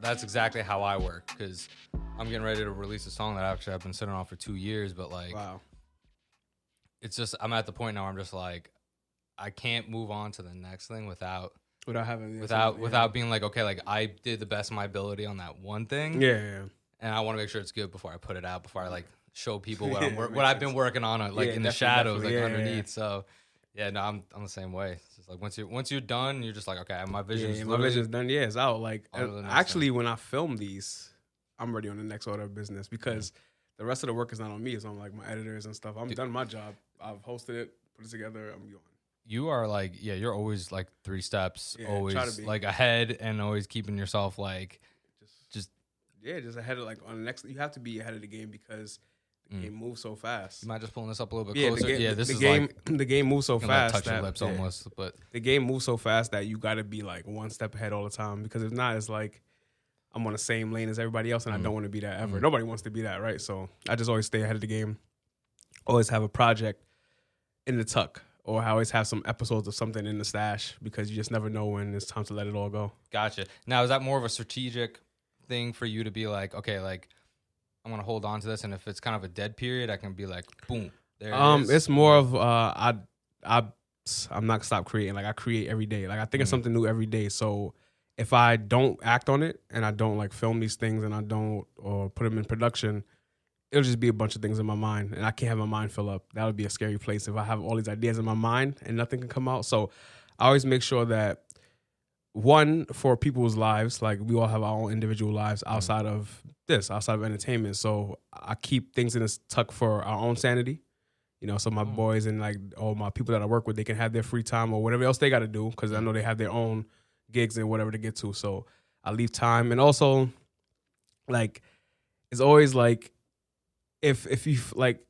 that's exactly how I work, because I'm getting ready to release a song that actually I've been sitting on for 2 years, but like, wow. it's just, I'm at the point now where I'm just like, I can't move on to the next thing without being like, okay, like I did the best of my ability on that one thing. Yeah. And I want to make sure it's good before I put it out, before I like show people what I've been working on, like in the shadows, like underneath. Yeah. So yeah, no, I'm the same way. It's just like once you're done, you're just like, okay, my vision's done. Yeah, it's out. Like actually, when I film these, I'm ready on the next order of business, because the rest of the work is not on me. It's on like my editors and stuff. I'm done my job. I've hosted it, put it together. I'm going. You are like, yeah, you're always like 3 steps, always like ahead, and always keeping yourself like just ahead of like on the next. You have to be ahead of the game, because the game moves so fast. You mind just pulling this up a little bit closer? The game moves so fast. Touch your lips almost, but the game moves so fast that you got to be like one step ahead all the time, because if not, it's like I'm on the same lane as everybody else, and I don't want to be that ever. Nobody wants to be that, right? So I just always stay ahead of the game. Always have a project in the tuck, or I always have some episodes of something in the stash, because you just never know when it's time to let it all go. Gotcha. Now, is that more of a strategic thing for you to be like, okay, like I'm gonna hold on to this, and if it's kind of a dead period, I can be like, boom, there it is. It's more of I'm not gonna stop creating. Like I create every day. Like I think of something new every day. So if I don't act on it, and I don't like film these things, and I don't or put them in production, it'll just be a bunch of things in my mind, and I can't have my mind fill up. That would be a scary place if I have all these ideas in my mind and nothing can come out. So I always make sure that, one, for people's lives, like we all have our own individual lives outside of entertainment. So I keep things in this tuck for our own sanity. You know, so my boys and like all my people that I work with, they can have their free time or whatever else they got to do, because I know they have their own gigs and whatever to get to. So I leave time. And also, like, it's always like, if you like,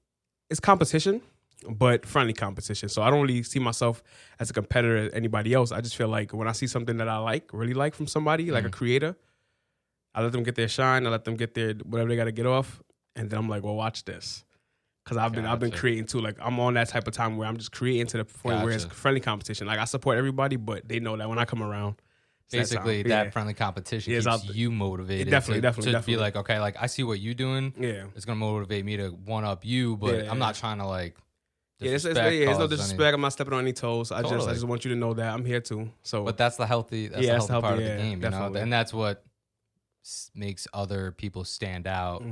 it's competition, but friendly competition. So I don't really see myself as a competitor as anybody else. I just feel like when I see something that I really like from somebody, like a creator, I let them get their shine. I let them get their whatever they got to get off, and then I'm like, well, watch this, because I've been creating too. Like I'm on that type of time where I'm just creating to the point where it's friendly competition. Like I support everybody, but they know that when I come around. Basically, that friendly competition keeps you motivated. Definitely. To be like, okay, like I see what you're doing. Yeah, it's gonna motivate me to one up you, but I'm not trying to like. There's no disrespect. I'm not stepping on any toes. I just want you to know that I'm here too. So, but that's the healthy part of the game, you know, and that's what makes other people stand out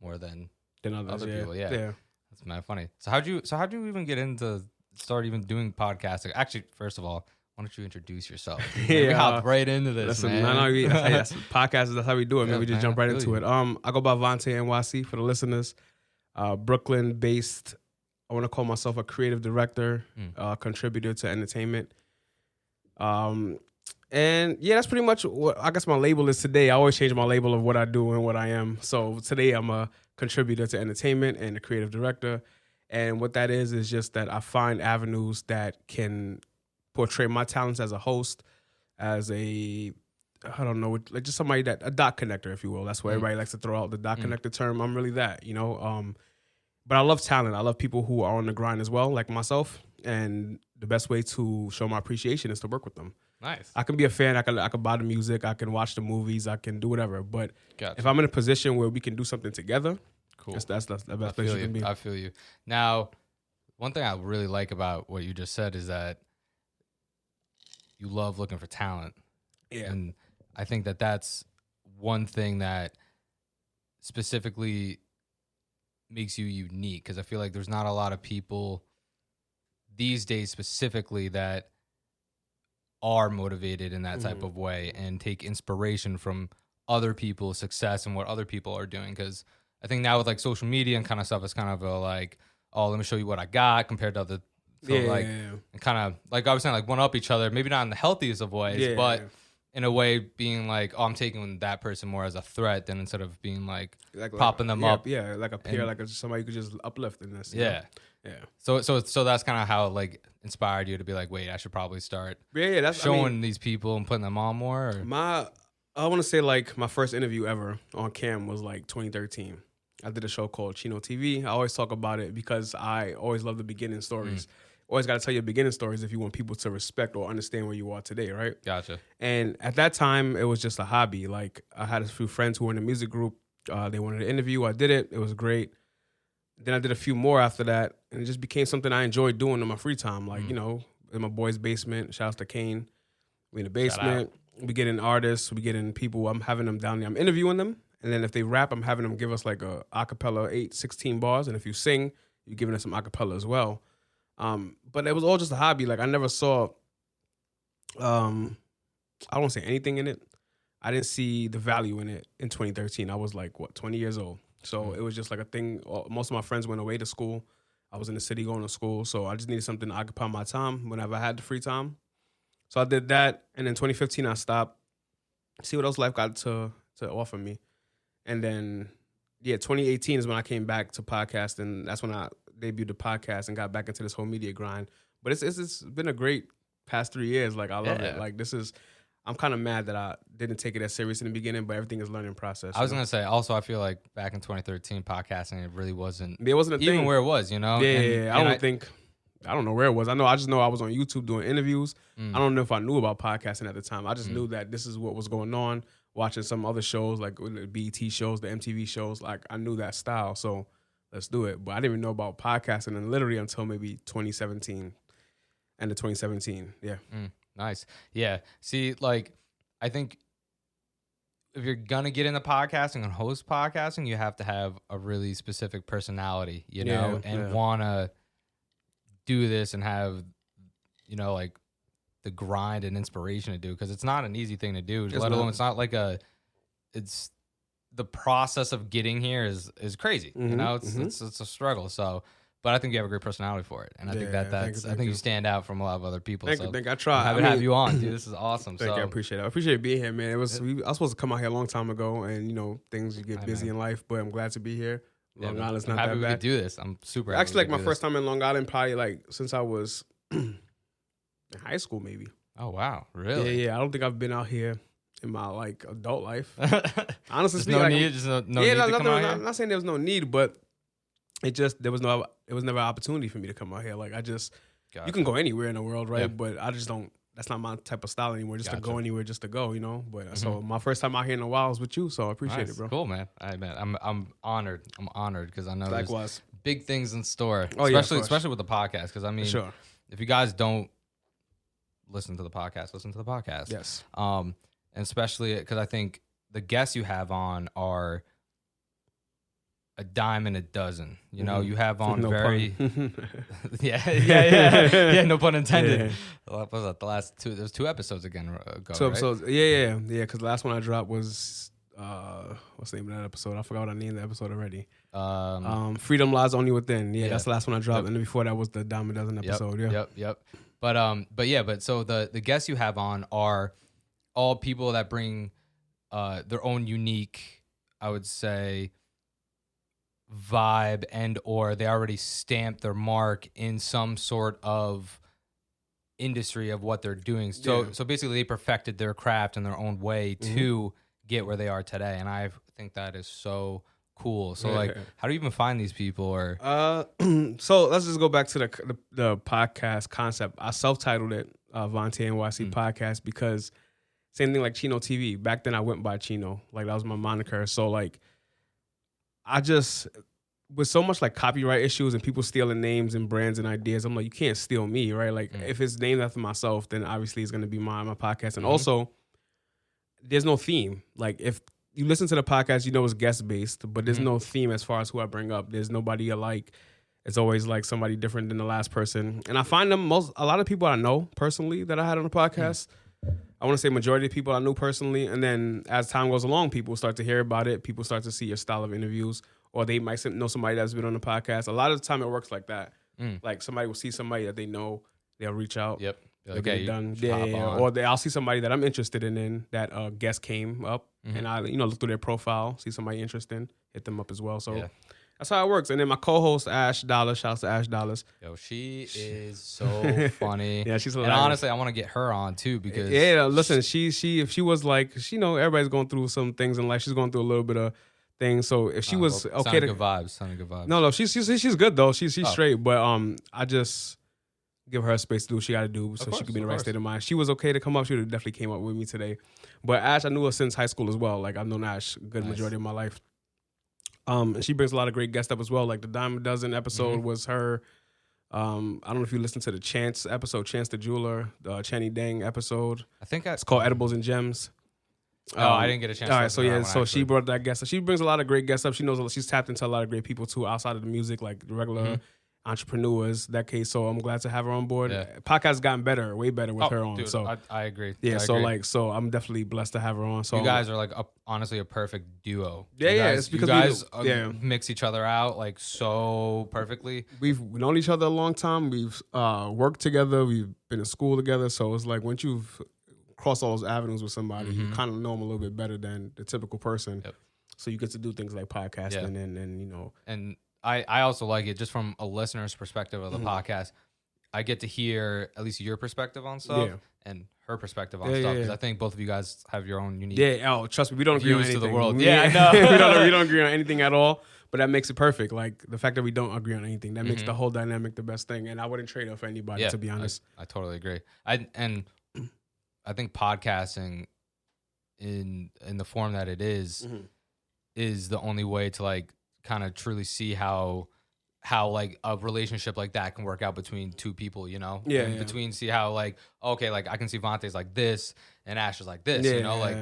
more than others, other people. Yeah, that's mad funny. So how'd you even get into start even doing podcasting? Actually, first of all, why don't you introduce yourself? We hop right into this, man. Podcasts, that's how we do it, man. We just jump right into it. I go by Vonte NYC for the listeners. Brooklyn-based. I want to call myself a creative director, contributor to entertainment. And yeah, that's pretty much what I guess my label is today. I always change my label of what I do and what I am. So today I'm a contributor to entertainment and a creative director. And what that is just that I find avenues that can portray my talents as a host, as a, I don't know, like just somebody a dot connector, if you will. That's what everybody likes to throw out, the dot connector term. I'm really that, you know. But I love talent. I love people who are on the grind as well, like myself. And the best way to show my appreciation is to work with them. Nice. I can be a fan. I can buy the music. I can watch the movies. I can do whatever. But if I'm in a position where we can do something together, cool. That's the best place you can be. I feel you. Now, one thing I really like about what you just said is that you love looking for talent. Yeah. And I think that that's one thing that specifically makes you unique, because I feel like there's not a lot of people these days specifically that are motivated in that type of way and take inspiration from other people's success and what other people are doing. Because I think now with like social media and kind of stuff, it's kind of a like, oh, let me show you what I got compared to other. So and kind of like I was saying, like one up each other, maybe not in the healthiest of ways, but in a way being like, oh, I'm taking that person more as a threat than instead of being like popping them up. Yeah, like a peer, like somebody you could just uplift in this. Yeah. Yeah. So that's kind of how it like inspired you to be like, wait, I should probably start that's showing these people and putting them on more. Or? I want to say like my first interview ever on cam was like 2013. I did a show called Chino TV. I always talk about it because I always love the beginning stories. always got to tell your beginning stories if you want people to respect or understand where you are today, right? Gotcha. And at that time, it was just a hobby. Like, I had a few friends who were in the music group. They wanted to interview. I did it. It was great. Then I did a few more after that, and it just became something I enjoyed doing in my free time. Like, you know, in my boy's basement. Shout out to Kane. We in the basement. We get in artists. We get in people. I'm having them down there. I'm interviewing them. And then if they rap, I'm having them give us like a acapella 16 bars. And if you sing, you're giving us some acapella as well. But it was all just a hobby. Like, I never saw, I don't want to say anything in it. I didn't see the value in it in 2013. I was like, 20 years old. So it was just like a thing. Most of my friends went away to school. I was in the city going to school. So I just needed something to occupy my time whenever I had the free time. So I did that. And in 2015, I stopped. See what else life got to offer me. And then, 2018 is when I came back to podcasting. That's when I debuted the podcast and got back into this whole media grind. But it's been a great past 3 years. Like, I love it. Like, I'm kind of mad that I didn't take it as serious in the beginning, but everything is a learning process. I was going to say, also, I feel like back in 2013, podcasting, it really wasn't. It wasn't a even thing. Where it was, you know? Yeah, I don't know where it was. I just know I was on YouTube doing interviews. I don't know if I knew about podcasting at the time. I just knew that this is what was going on. Watching some other shows, like the BET shows, the MTV shows, like I knew that style. So let's do it. But I didn't even know about podcasting and literally until maybe 2017. End of 2017. Yeah. Nice. Yeah. See, like, I think if you're going to get into podcasting and host podcasting, you have to have a really specific personality, you know, and want to do this and have, you know, like the grind and inspiration to do, because it's not an easy thing to do, let alone it's not like it's the process of getting here is crazy. You know, it's a struggle. So, but I think you have a great personality for it. And I think that's you stand out from a lot of other people. Thank you. I try. I'm happy to have you on, dude. This is awesome. Thank you. I appreciate it. I appreciate being here, man. I was supposed to come out here a long time ago, and you know, things you get busy in life, but I'm glad to be here. Long Island's not that bad. I'm happy we could do this. I'm super happy. Actually, like my first time in Long Island, probably like since I was in high school, maybe. Oh wow, really? Yeah. I don't think I've been out here in my like adult life. Honestly, just no need. Just no need to come out here? I'm not saying there was no need, but it was never an opportunity for me to come out here. Like you can go anywhere in the world, right? Yep. But I just don't. That's not my type of style anymore. Just to go anywhere, just to go, you know. But so my first time out here in a while was with you, so I appreciate it, bro. Cool, man. I'm honored. I'm honored because I know there's big things in store. Oh, especially with the podcast. Because I mean, sure. If you guys don't listen to the podcast, listen to the podcast. Yes. And especially because I think the guests you have on are a dime in a dozen. You know, you have on yeah, no pun intended. Yeah. What was that? The last two? There's 2 episodes ago. 2 episodes. Right? Yeah. Because the last one I dropped was what's the name of that episode? I forgot what I named the episode already. Freedom Lies Only Within. Yeah, that's the last one I dropped, and then before that was the dime a dozen episode. Yep. But so the guests you have on are all people that bring their own unique, I would say, vibe, and or they already stamped their mark in some sort of industry of what they're doing. So basically they perfected their craft in their own way to get where they are today. And I think that is so cool. So like, how do you even find these people? Or so let's just go back to the podcast concept. I self-titled it Vonte NYC Podcast because same thing like Chino TV. Back then I went by Chino. Like that was my moniker. So like I just, with so much like copyright issues and people stealing names and brands and ideas, I'm like, you can't steal me, right? Like if it's named after myself, then obviously it's going to be my podcast. And also, there's no theme. Like if you listen to the podcast, you know it's guest based, but there's no theme as far as who I bring up. There's nobody alike. It's always like somebody different than the last person. And I find a lot of people I know personally that I had on the podcast. I want to say majority of people I knew personally. And then as time goes along, people start to hear about it. People start to see your style of interviews, or they might know somebody that's been on the podcast. A lot of the time it works like that. Like somebody will see somebody that they know, they'll reach out. Yep. They'll get it done. Or I'll see somebody that I'm interested in that guest came up and I look through their profile, see somebody interesting, hit them up as well. So that's how it works. And then my co-host, Ash Dollars, shouts to Ash Dollars. Yo, she is so funny. Yeah, she's hilarious. And honestly, I want to get her on too because... Yeah, listen, if she was like, everybody's going through some things in life. She's going through a little bit of things. So if she was okay... Sounding good vibes. No, she's good though. She's straight. But give her a space to do what she got to do so she could be in the right state of mind. She was okay to come up. She would have definitely came up with me today. But Ash, I knew her since high school as well. Like, I've known Ash a good majority of my life. And she brings a lot of great guests up as well. Like the Dime a Dozen episode was her. I don't know if you listened to the Chance episode, Chance the Jeweler, the Channy Dang episode. I think it's called Edibles and Gems. I didn't get a chance. All right, so yeah, so she brought that guest. So she brings a lot of great guests up. She knows she's tapped into a lot of great people too, outside of the music, like the regular entrepreneurs. That case, so I'm glad to have her on board. Yeah. Podcast has gotten better, way better with her on. Dude, so I agree. Yeah, I agree. So I'm definitely blessed to have her on. So you guys are like honestly a perfect duo. It's because you guys mix each other out like so perfectly. We've known each other a long time. We've worked together. We've been in school together. So it's like once you've crossed all those avenues with somebody, you kind of know them a little bit better than the typical person. Yep. So you get to do things like podcasting and you know. And I also like it just from a listener's perspective of the podcast. I get to hear at least your perspective on stuff and her perspective on stuff because I think both of you guys have your own unique. Trust me, we don't agree on anything. To the world. I know. we don't agree on anything at all. But that makes it perfect. Like the fact that we don't agree on anything, that makes the whole dynamic the best thing. And I wouldn't trade it for anybody, to be honest. I totally agree. I think podcasting in the form that it is the only way to like kind of truly see how like a relationship like that can work out between two people, you know? Between see how like, okay, like I can see Vonte's like this and Ash is like this, you know? Like,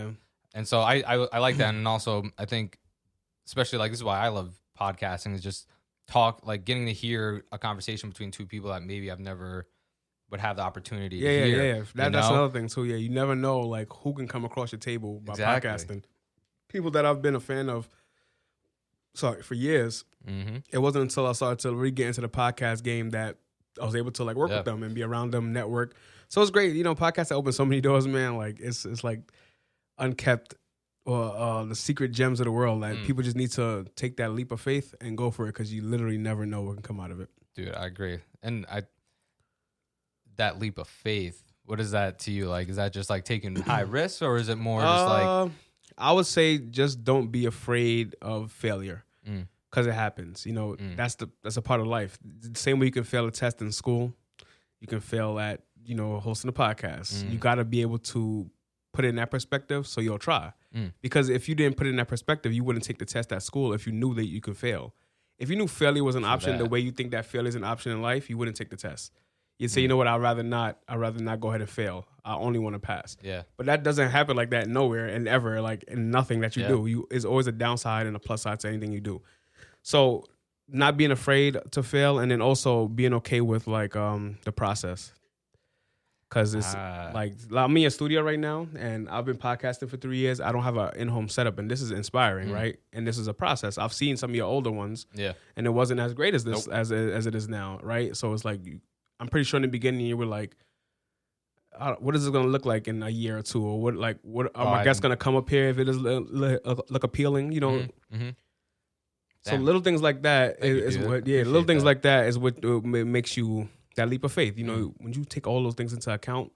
and so I like that. And also I think, especially like, this is why I love podcasting is just getting to hear a conversation between two people that maybe I've never would have the opportunity to hear. That's another thing too. Yeah, you never know like who can come across your table by podcasting. People that I've been a fan of, for years. It wasn't until I started to really get into the podcast game that I was able to like work with them and be around them, network. So it's great, you know. Podcasts open so many doors, man. Like it's like unkept or the secret gems of the world. Like people just need to take that leap of faith and go for it because you literally never know what can come out of it. Dude, I agree, and that leap of faith. What is that to you? Like, is that just like taking high risks, or is it more just like? I would say just don't be afraid of failure because it happens. You know, that's a part of life. The same way you can fail a test in school, you can fail at, you know, hosting a podcast. You got to be able to put it in that perspective so you'll try. Because if you didn't put it in that perspective, you wouldn't take the test at school if you knew that you could fail. If you knew failure was an option the way you think that failure is an option in life, you wouldn't take the test. You'd say, you know what, I'd rather not go ahead and fail. I only want to pass. Yeah. But that doesn't happen like that nowhere and ever, like in nothing that you do. There's always a downside and a plus side to anything you do. So not being afraid to fail and then also being okay with like the process. Cause it's like I'm in a studio right now and I've been podcasting for 3 years. I don't have an in-home setup and this is inspiring, right? And this is a process. I've seen some of your older ones and it wasn't as great as this as it is now, right? So it's like, I'm pretty sure in the beginning you were like, what is it going to look like in a year or two? Or what are my guests going to come up here if it is look appealing, you know? So little things like that like that is what makes you that leap of faith. You know, when you take all those things into account,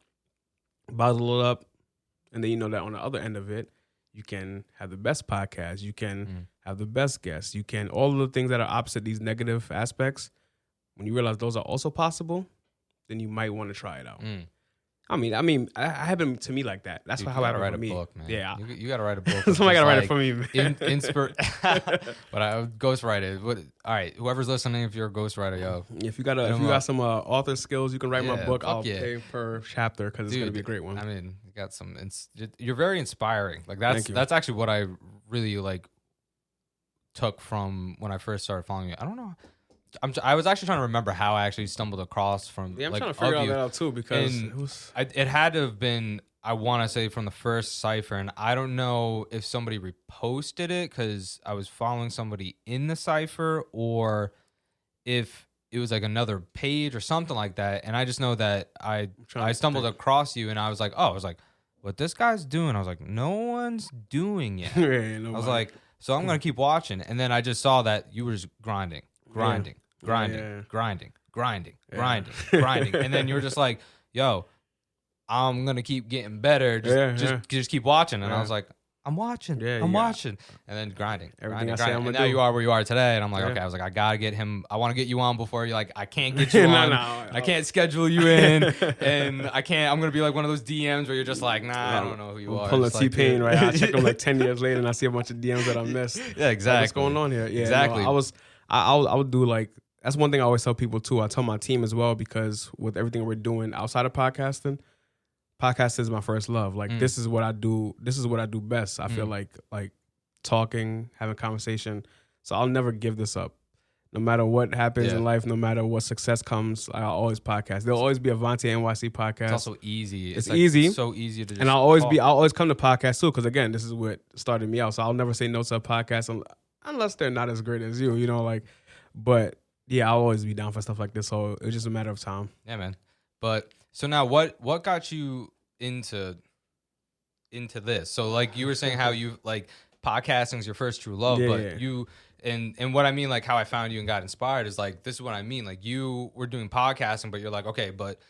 bottle it up, and then you know that on the other end of it, you can have the best podcast, you can have the best guests, you can, all of the things that are opposite these negative aspects, when you realize those are also possible, then you might want to try it out. I mean, it happened to me like that. That's how I write a book, man. Yeah, you got to write a book. Somebody got to write it for me, man. But I would ghostwrite it. All right, whoever's listening, if you're a ghostwriter, yo, if you got some author skills, you can write my book. I'll pay per chapter because it's gonna be a great one. I mean, you got some. You're very inspiring. Like that's actually what I really like took from when I first started following you. I don't know. I was actually trying to remember how I actually stumbled across from. Yeah, I'm trying to figure that out too because it had to have been. I want to say from the first cipher, and I don't know if somebody reposted it because I was following somebody in the cipher, or if it was like another page or something like that. And I just know that I stumbled across you, and I was like, what this guy's doing? I was like, no one's doing it. I was like, so I'm gonna keep watching, and then I just saw that you were just grinding. And then you were just like, yo, I'm gonna keep getting better, just keep watching. And I was like, I'm watching. Yeah, I'm yeah. watching. And then grinding. Everything I say grinding. I'm And gonna now do. you are where you are today. And I'm like, Yeah. okay, I was like, I gotta get him. I want to get you on before you're like, I can't get you No, on. no, I can't schedule you in. And I can't. I'm gonna be like one of those DMs where you're just like, nah, I don't know who you are. Pulling Just like, T-Pain, dude. right? I check them like 10 years later and I see a bunch of DMs that I missed. Yeah, exactly. Like, what's going on here? Yeah, Exactly. No, I would do like, that's one thing I always tell people too. I tell my team as well, because with everything we're doing outside of podcasting is my first love. Like this is what I do. This is what I do best. I feel like talking, having conversation. So I'll never give this up. No matter what happens in life, no matter what success comes, I'll always podcast. There'll always be a Vonte NYC podcast. It's also easy. It's like easy. So easy to just And I'll always come to podcasts too, because again, this is what started me out. So I'll never say no to a podcast unless they're not as great as you, you know, like, but yeah, I'll always be down for stuff like this. So it's just a matter of time. Yeah, man. But so now what got you into this? So like you were saying how you like podcasting is your first true love, but you and what I mean, like how I found you and got inspired is like, this is what I mean. Like you were doing podcasting, but you're like, okay, but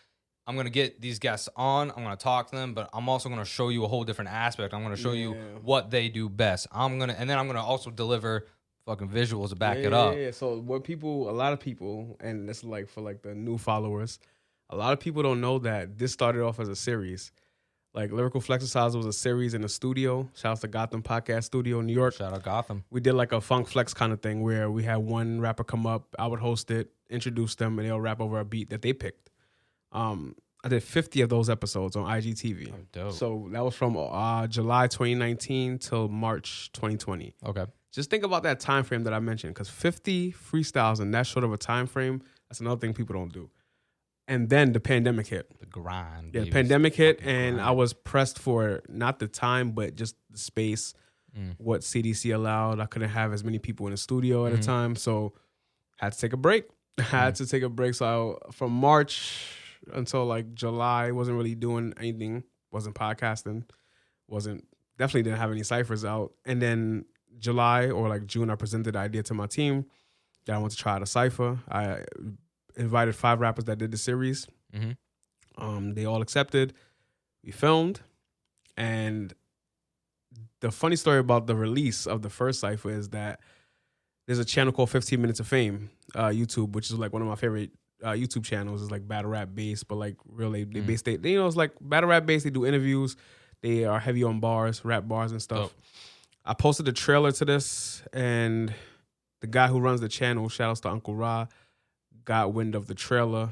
I'm going to get these guests on, I'm going to talk to them, but I'm also going to show you a whole different aspect. I'm going to show you what they do best. And then I'm going to also deliver fucking visuals to back it up. Yeah. So a lot of people, and this is like for like the new followers, a lot of people don't know that this started off as a series. Like Lyrical Flexercise was a series in the studio. Shout out to Gotham Podcast Studio in New York. Shout out Gotham. We did like a funk flex kind of thing where we had one rapper come up, I would host it, introduce them, and they'll rap over a beat that they picked. I did 50 of those episodes on IGTV. Oh, dope. So that was from July 2019 till March 2020. Okay. Just think about that time frame that I mentioned, because 50 freestyles in that short of a time frame, that's another thing people don't do. And then the pandemic hit. The grind. Yeah, baby. the pandemic hit, and grind. I was pressed for not the time, but just the space, what CDC allowed. I couldn't have as many people in the studio at a time, so I had to take a break. So from March until like July, wasn't really doing anything, wasn't podcasting, definitely didn't have any ciphers out. And then July or like June, I presented the idea to my team that I want to try out a cypher. I invited 5 rappers that did the series. They all accepted. We filmed. And the funny story about the release of the first cypher is that there's a channel called 15 Minutes of Fame, YouTube, which is like one of my favorite YouTube channels. It's like battle rap based, but like really they base they you know, it's like battle rap based. They do interviews. They are heavy on bars, rap bars and stuff. I posted a trailer to this, and the guy who runs the channel, shout outs to Uncle Ra, got wind of the trailer.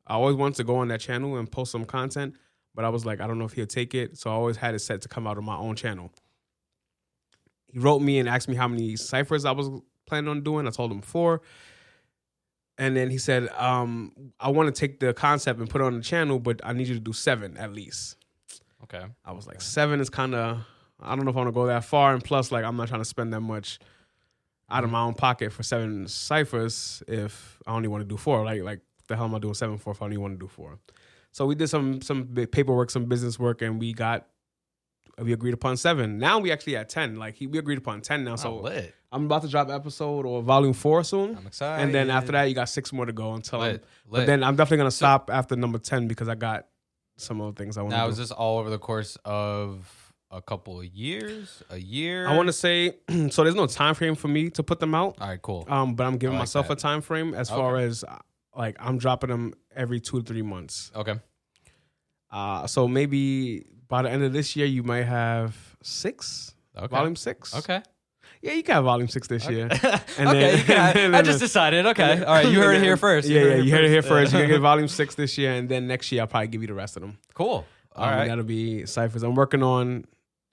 I always wanted to go on that channel and post some content, but I was like, I don't know if he'll take it. So I always had it set to come out on my own channel. He wrote me and asked me how many ciphers I was planning on doing. I told him 4. And then he said, I want to take the concept and put it on the channel, but I need you to do 7 at least. Okay. I was like, 7 is kind of, I don't know if I want to go that far. And plus, like, I'm not trying to spend that much out of my own pocket for 7 ciphers if I only want to do 4. Like the hell am I doing 7 for if I only want to do 4? So we did some big paperwork, some business work, and we agreed upon 7. Now we actually at 10. Like we agreed upon 10 now. So lit. I'm about to drop episode or volume 4 soon. I'm excited. And then after that, you got 6 more to go until Lit. But then I'm definitely gonna stop after number 10 because I got some other things I want to do. Now, is this all over the course of a couple of years, a year? I want to say, so there's no time frame for me to put them out. All right, cool. But I'm giving like myself that. a time frame as far as like I'm dropping them every 2 to 3 months. Okay. So maybe by the end of this year, you might have 6, volume 6. Okay. Yeah, you got volume 6 this year. And Okay, then, I just decided. Okay, all right, you heard it here first. Yeah, you heard it here first. You're gonna get volume 6 this year, and then next year I'll probably give you the rest of them. Cool. All right. That'll be ciphers. I'm working on.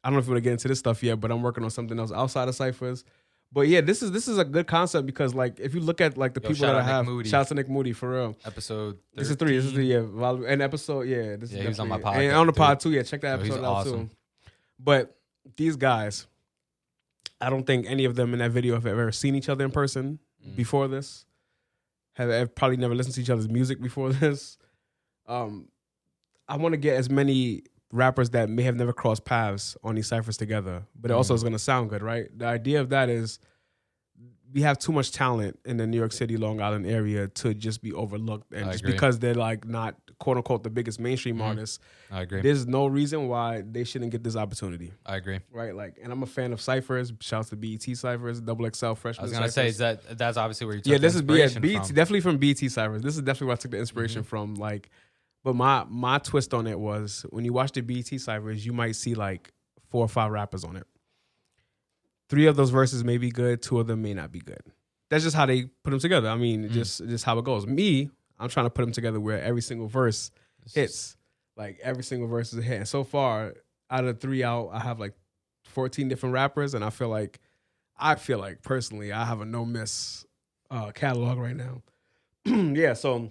I don't know if you want to get into this stuff yet, but I'm working on something else outside of ciphers. But yeah, this is a good concept because like if you look at like the people shout that I out Nick have, Moody. shout out to Nick Moody for real. Episode 13. This is 3. This is the volume and episode. Yeah, this is he was on my definitely- podcast, and on the pod dude. too. Yeah, check that He's episode out awesome. too. But these guys, I don't think any of them in that video have ever seen each other in person before this. Have probably never listened to each other's music before this. I want to get as many rappers that may have never crossed paths on these ciphers together, but it also is going to sound good, right? The idea of that is we have too much talent in the New York City, Long Island area to just be overlooked, and just agree. because they're like not quote unquote the biggest mainstream artists. I agree. There's no reason why they shouldn't get this opportunity. I agree. Right, like, and I'm a fan of Cyphers. Shouts to BET Cyphers, Double XL Freshman. I was gonna say, that's obviously where you took yeah, the this is inspiration BET, from. definitely from BET Cyphers. This is definitely where I took the inspiration from. Like, but my twist on it was when you watch the BET Cyphers, you might see like 4 or 5 rappers on it. 3 of those verses may be good, 2 of them may not be good. That's just how they put them together. I mean, just how it goes. Me, I'm trying to put them together where every single verse hits. Like every single verse is a hit. And so far, out of 3 out, I have like 14 different rappers, and I feel like personally, I have a no miss catalog right now. Yeah, so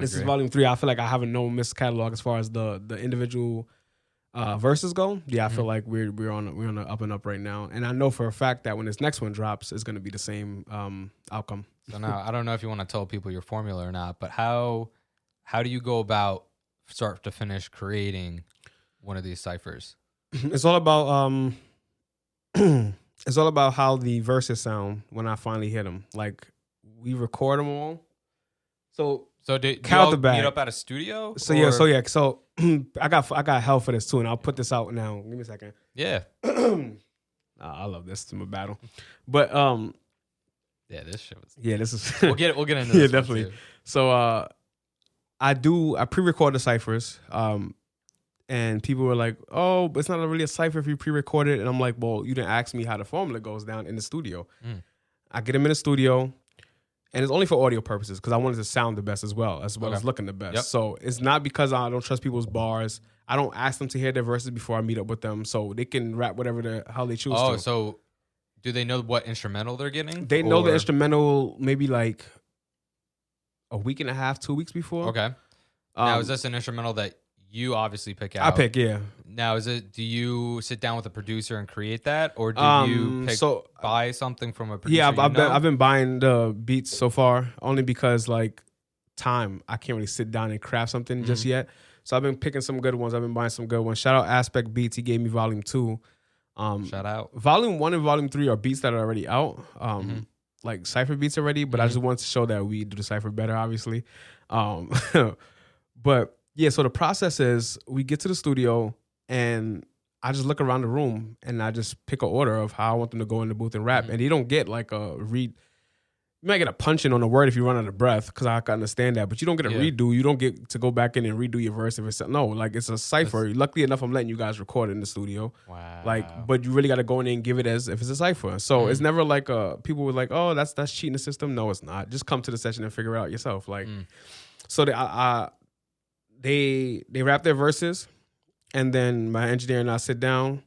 this is volume 3. I feel like I have a no miss catalog as far as the individual verses go. Yeah, I feel like we're on the up and up right now, and I know for a fact that when this next one drops, it's going to be the same outcome. So now, I don't know if you want to tell people your formula or not, but how do you go about start to finish creating one of these ciphers? It's all about it's all about how the verses sound when I finally hit them. Like, we record them all. So do you count all the bag. meet up at a studio? So I got hell for this too, and I'll put this out now. Give me a second. Yeah. I love this. It's my battle, but yeah, this shit was. yeah, this is. We'll get into yeah, this definitely. Too. So I pre-record the ciphers, and people were like, "Oh, but it's not really a cipher if you pre-record it." And I'm like, "Well, you didn't ask me how the formula goes down in the studio." I get them in the studio, and it's only for audio purposes because I wanted to sound the best as well as looking the best. Yep. So it's not because I don't trust people's bars. I don't ask them to hear their verses before I meet up with them, so they can rap whatever how they choose to. Oh, so do they know what instrumental they're getting? They know the instrumental maybe like a week and a half, 2 weeks before. Okay. Now, is this an instrumental that you obviously pick out? I pick, yeah. Now, do you sit down with a producer and create that, or do you buy something from a producer? Yeah, I've been buying the beats so far, only because like time, I can't really sit down and craft something just yet. So I've been picking some good ones. I've been buying some good ones. Shout out Aspect Beats. He gave me volume 2. Shout out. Volume 1 and volume 3 are beats that are already out. Like cypher beats already, but I just want to show that we do the cypher better, obviously. But yeah, so the process is we get to the studio and I just look around the room and I just pick an order of how I want them to go in the booth and rap. And you don't get like a read. You might get a punch in on the word if you run out of breath, because I can understand that. But you don't get a redo. You don't get to go back in and redo your verse if it's like it's a cipher. Luckily enough, I'm letting you guys record in the studio. Wow. Like, but you really got to go in and give it as if it's a cipher. So it's never like people were like, oh, that's cheating the system. No, it's not. Just come to the session and figure it out yourself. Like, so they rap their verses, and then my engineer and I sit down.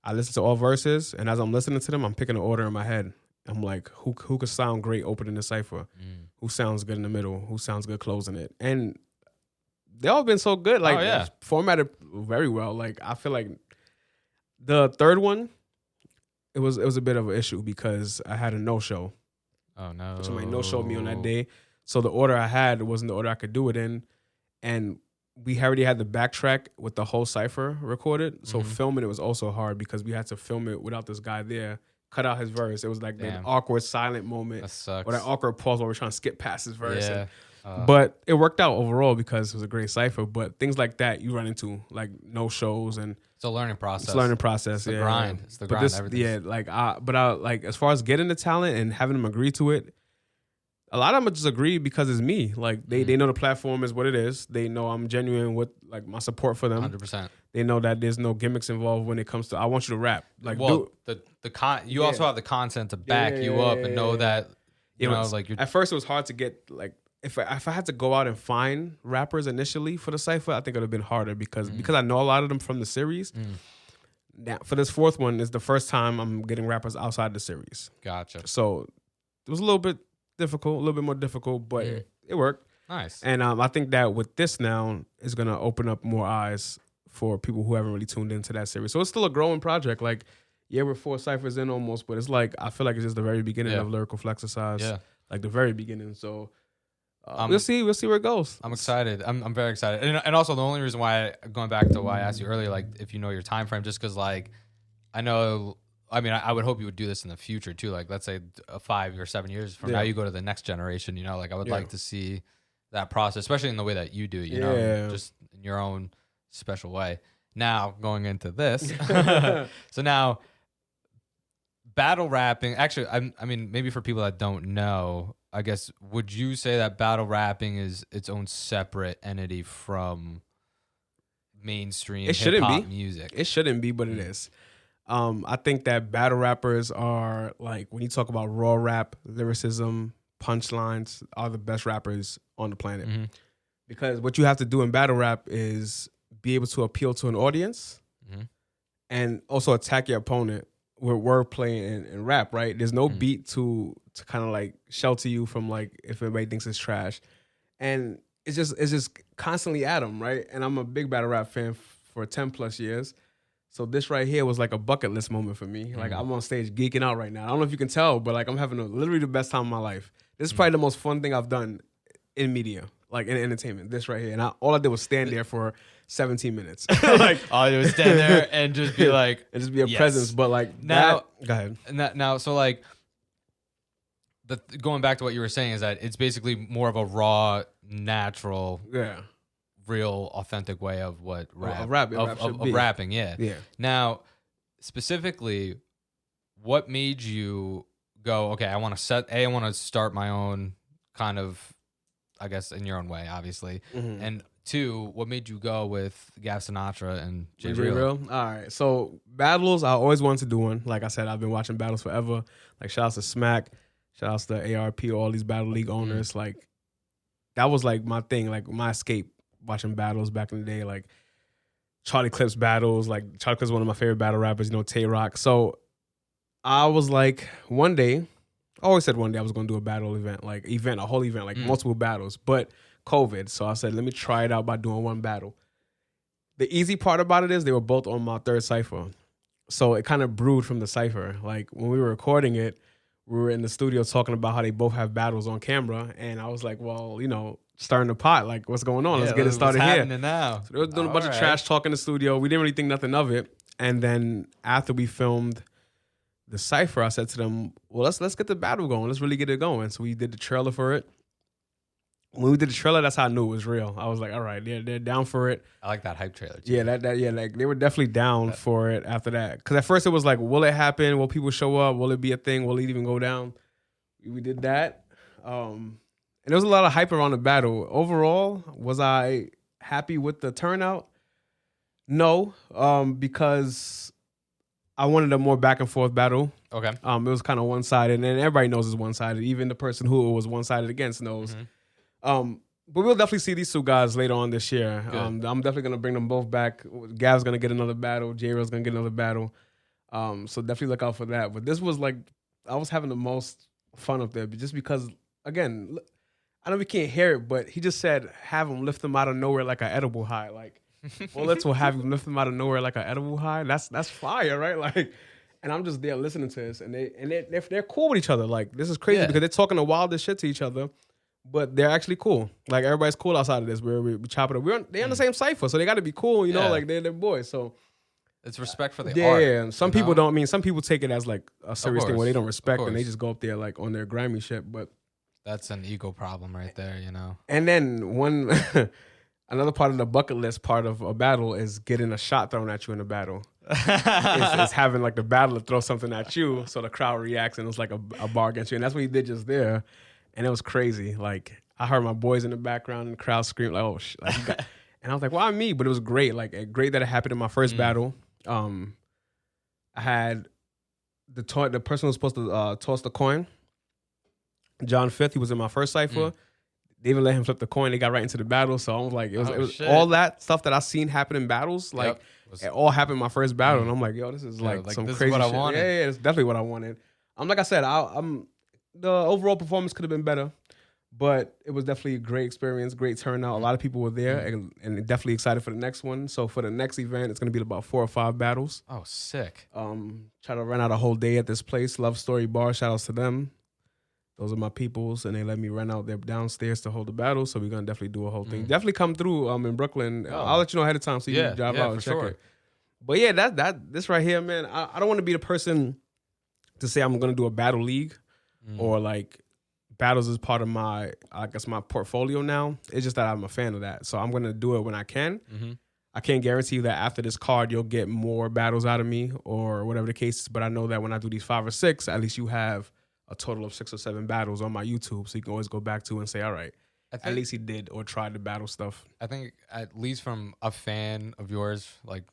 I listen to all verses, and as I'm listening to them, I'm picking an order in my head. I'm like, who could sound great opening the cipher? Who sounds good in the middle? Who sounds good closing it? And they all been so good. Like, formatted very well. Like, I feel like the third one, it was a bit of an issue because I had a no-show. Oh, no. Somebody no-showed me on that day. So the order I had wasn't the order I could do it in. And we already had the backtrack with the whole cipher recorded. So filming it was also hard because we had to film it without this guy there. Cut out his verse. It was like that awkward silent moment. That sucks. Or that awkward pause while we're trying to skip past his verse. Yeah. But it worked out overall because it was a great cipher. But things like that you run into, like no shows, and it's a learning process. It's a learning process. It's the grind. It's the grind. Like as far as getting the talent and having them agree to it, a lot of them just agree because it's me. Like they know the platform is what it is. They know I'm genuine with like my support for them. 100%. They know that there's no gimmicks involved when it comes to I want you to rap. Like, well, you also have the content to back you up and know that you know like you're. At first, it was hard to get like if I had to go out and find rappers initially for the cipher, I think it would have been harder because I know a lot of them from the series. Now, for this fourth one, is the first time I'm getting rappers outside the series. Gotcha. So it was a little bit difficult, a little bit more difficult, but it worked. Nice. And I think that with this now is gonna open up more eyes for people who haven't really tuned into that series. So it's still a growing project. Like, yeah, we're 4 ciphers in almost, but it's like I feel like it's just the very beginning of Lyrical Flexercise. Yeah. Like the very beginning. So we'll see where it goes. I'm excited. I'm very excited. And also the only reason why, going back to why I asked you earlier, like if you know your time frame, just because like I know I mean, I would hope you would do this in the future too. Like, let's say 5 or 7 years from now, you go to the next generation. You know, like I would like to see that process, especially in the way that you do. You know, just in your own special way. Now going into this, so now battle rapping. Actually, I mean, maybe for people that don't know, I guess would you say that battle rapping is its own separate entity from mainstream hip-hop music? It shouldn't be, but it is. I think that battle rappers are, like, when you talk about raw rap, lyricism, punchlines, are the best rappers on the planet. Because what you have to do in battle rap is be able to appeal to an audience and also attack your opponent with wordplay and rap, right? There's no beat to kind of like shelter you from, like, if everybody thinks it's trash. And it's just constantly at them, right? And I'm a big battle rap fan for 10 plus years. So this right here was like a bucket list moment for me. Like, I'm on stage geeking out right now. I don't know if you can tell, but like I'm having literally the best time of my life. This is probably the most fun thing I've done in media, like in entertainment. This right here, and all I did was stand there for 17 minutes. Like, all I did was stand there and just be like, and just be a presence. But like now, go ahead. Now, so like, going back to what you were saying is that it's basically more of a raw, natural, real, authentic way of what rapping. Yeah. Now, specifically, what made you go, okay, I want to start my own kind of, I guess, in your own way, obviously. And 2, what made you go with Gav Sinatra and J Real? All right. So battles, I always wanted to do one. Like I said, I've been watching battles forever. Like, shout outs to Smack, shout outs to ARP, all these battle league owners. Like, that was like my thing, like my escape, watching battles back in the day. Like Charlie Clips battles. Like, Charlie Clips is one of my favorite battle rappers, you know, Tay-Rock. So I was like, one day, I always said one day I was going to do a battle event, a whole event, like multiple battles. But COVID, so I said, let me try it out by doing one battle. The easy part about it is they were both on my third cypher. So it kind of brewed from the cypher. Like, when we were recording it, we were in the studio talking about how they both have battles on camera. And I was like, well, you know, starting the pot, like, what's going on? Let's get it started here. Now. So they were doing a bunch of trash talk in the studio. We didn't really think nothing of it. And then after we filmed the cypher, I said to them, well, let's get the battle going. Let's really get it going. So we did the trailer for it. When we did the trailer, that's how I knew it was real. I was like, all right, they're down for it. I like that hype trailer too. Yeah, like they were definitely down for it after that. Because at first it was like, will it happen? Will people show up? Will it be a thing? Will it even go down? We did that. And there was a lot of hype around the battle. Overall, was I happy with the turnout? No, because I wanted a more back and forth battle. Okay. It was kind of one-sided, and everybody knows it's one-sided. Even the person who it was one-sided against knows. But we'll definitely see these 2 guys later on this year. I'm definitely going to bring them both back. Gav's going to get another battle. J-Real's going to get another battle. So definitely look out for that. But this was like, I was having the most fun up there just because, again, I know we can't hear it, but he just said, have him lift them out of nowhere like an edible high. Like, bullets will have him lift them out of nowhere like an edible high. That's fire, right? Like, and I'm just there listening to this, and they're cool with each other. Like, this is crazy because they're talking the wildest shit to each other. But they're actually cool. Like, everybody's cool outside of this. We chop it up. They're on the same cypher, so they got to be cool. You know, like they're boys. So it's respect for the art. Yeah, some people don't. I mean, some people take it as like a serious thing where they don't respect and they just go up there like on their grimy shit. But that's an ego problem right there, you know. And then another part of the bucket list part of a battle is getting a shot thrown at you in a battle. it's having like the battler throw something at you, so the crowd reacts and it's like a bar against you. And that's what he did just there. And it was crazy. Like, I heard my boys in the background and the crowd scream like, oh, shit. Like, and I was like, why me? But it was great. Like, great that it happened in my first battle. I had the person who was supposed to toss the coin, John Fifth. He was in my first cypher. They even let him flip the coin. They got right into the battle. So I was like, it was all that stuff that I seen happen in battles. Like, it all happened in my first battle. And I'm like, yo, this is like some this crazy is what shit. I wanted. Yeah, it's definitely what I wanted. Like I said, the overall performance could have been better, but it was definitely a great experience, great turnout. A lot of people were there and definitely excited for the next one. So for the next event, it's going to be about 4 or 5 battles. Oh, sick. Try to run out a whole day at this place, Love Story Bar. Shout outs to them. Those are my peoples, and they let me run out there downstairs to hold the battle. So we're going to definitely do a whole thing. Definitely come through in Brooklyn. I'll let you know ahead of time so you can drive out and check it. But yeah, this right here, man, I don't want to be the person to say I'm gonna do a battle league or like battles is part of my, I guess, my portfolio now. It's just that I'm a fan of that, so I'm gonna do it when I can. I can't guarantee you that after this card you'll get more battles out of me or whatever the case is, but I know that when I do these 5 or 6, at least you have a total of 6 or 7 battles on my YouTube, so you can always go back to and say, all right, at least he did or tried the battle stuff. I think at least from a fan of yours, like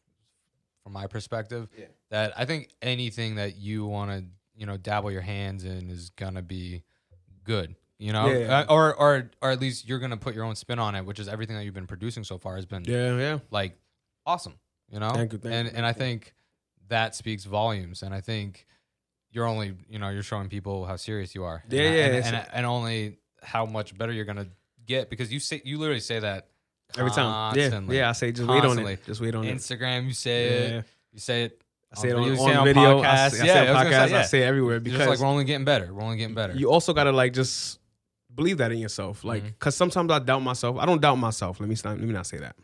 from my perspective, that I think anything that you want to, you know, dabble your hands in is gonna be good. You know, or at least you're gonna put your own spin on it, which is everything that you've been producing so far has been like awesome. You know, thank you. And I think that speaks volumes. And I think you're only, you know, you're showing people how serious you are. And only how much better you're gonna get, because you literally say that every time. I say just wait on it. Just wait on it. Instagram, you say it. You say it. I say it on video. Podcasts. I say it on podcasts. I say it everywhere, because just like we're only getting better. We're only getting better. You also gotta like just believe that in yourself, like, because sometimes I doubt myself. I don't doubt myself. Let me not say that.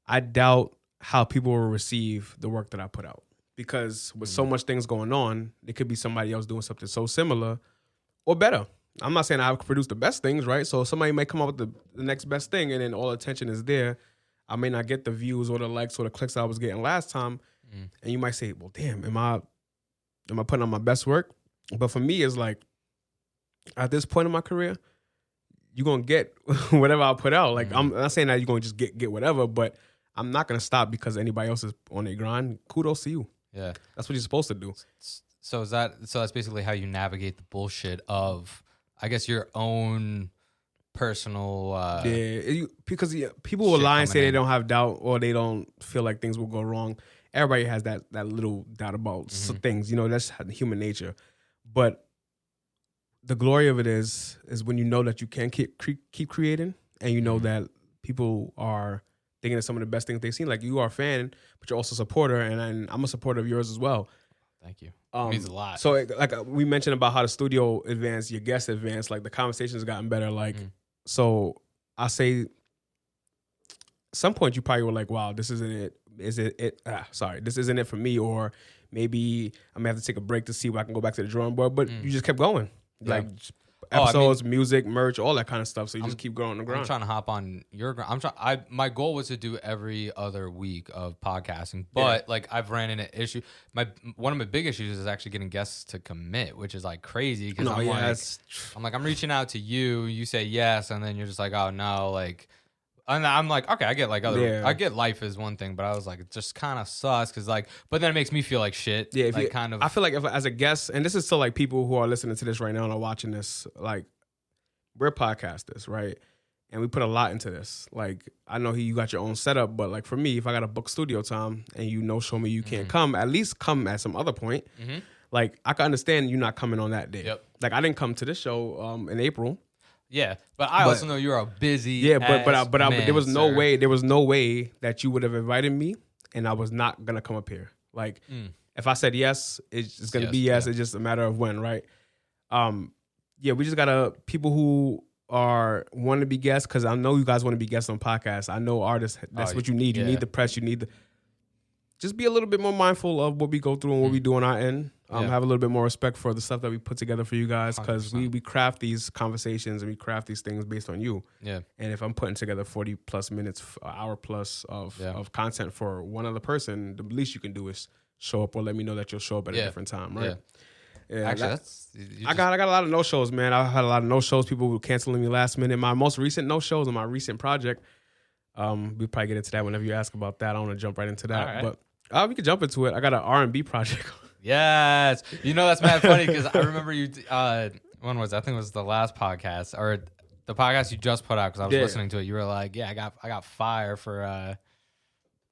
I doubt how people will receive the work that I put out, because with so much things going on, there could be somebody else doing something so similar or better. I'm not saying I produce the best things, right? So somebody may come up with the next best thing, and then all attention is there. I may not get the views or the likes or the clicks I was getting last time, and you might say, "Well, damn, am I putting on my best work?" But for me, it's like, at this point in my career, you're going to get whatever I put out. Like, I'm not saying that you're going to just get whatever, but I'm not going to stop because anybody else is on their grind. Kudos to you. Yeah. That's what you're supposed to do. So that's basically how you navigate the bullshit of, I guess, your own personal... because people will lie and say they don't have doubt or they don't feel like things will go wrong. Everybody has that little doubt about some things. You know, that's human nature. But the glory of it is when you know that you can keep creating, and you know that people are thinking of some of the best things they've seen. Like, you are a fan, but you're also a supporter, and I'm a supporter of yours as well. Thank you. It means a lot. So, like we mentioned about how the studio advanced, your guests advanced, like the conversation has gotten better. Like, so I say, at some point you probably were like, wow, this isn't it. This isn't it for me, or maybe I'm gonna have to take a break to see where I can go back to the drawing board. But you just kept going. Like episodes, music, merch, all that kind of stuff. So you just keep growing the grind. I'm trying to hop on your grind. My goal was to do every other week of podcasting, but like I've ran into issue. One of my big issues is actually getting guests to commit, which is like crazy, because I'm reaching out to you, you say yes, and then you're just like, oh no, like. And I'm like, okay, I get like I get life is one thing, but I was like, it just kind of sucks, because like, but then it makes me feel like shit. Yeah, I feel like if as a guest, and this is to like people who are listening to this right now and are watching this, like, we're podcasters, right? And we put a lot into this. Like, I know you got your own setup, but like for me, if I got to book studio time and show me you can't come, at least come at some other point. Like, I can understand you not coming on that day. Yep. Like, I didn't come to this show in April. Yeah, but I also know you're a busy. Yeah, but there was no way. There was no way that you would have invited me, and I was not gonna come up here. Like, if I said yes, it's gonna be yes. It's just a matter of when, right? We just gotta people who want to be guests, because I know you guys want to be guests on podcasts. I know artists. That's what you need. You need the press. You need just be a little bit more mindful of what we go through and what we do on our end. Have a little bit more respect for the stuff that we put together for you guys, because we craft these conversations and we craft these things based on you. Yeah. And if I'm putting together 40 plus minutes, hour plus of content for one other person, the least you can do is show up or let me know that you'll show up at a different time, right? Yeah. Actually, I got a lot of no shows, man. I had a lot of no shows. People were canceling me last minute. My most recent no shows on my recent project. We'll probably get into that whenever you ask about that. I don't want to jump right into that, but we could jump into it. I got an R&B project. Yes. You know, that's mad funny, because I remember you, when was it? I think it was the last podcast, or the podcast you just put out, because I was listening to it. You were like, I got fire for,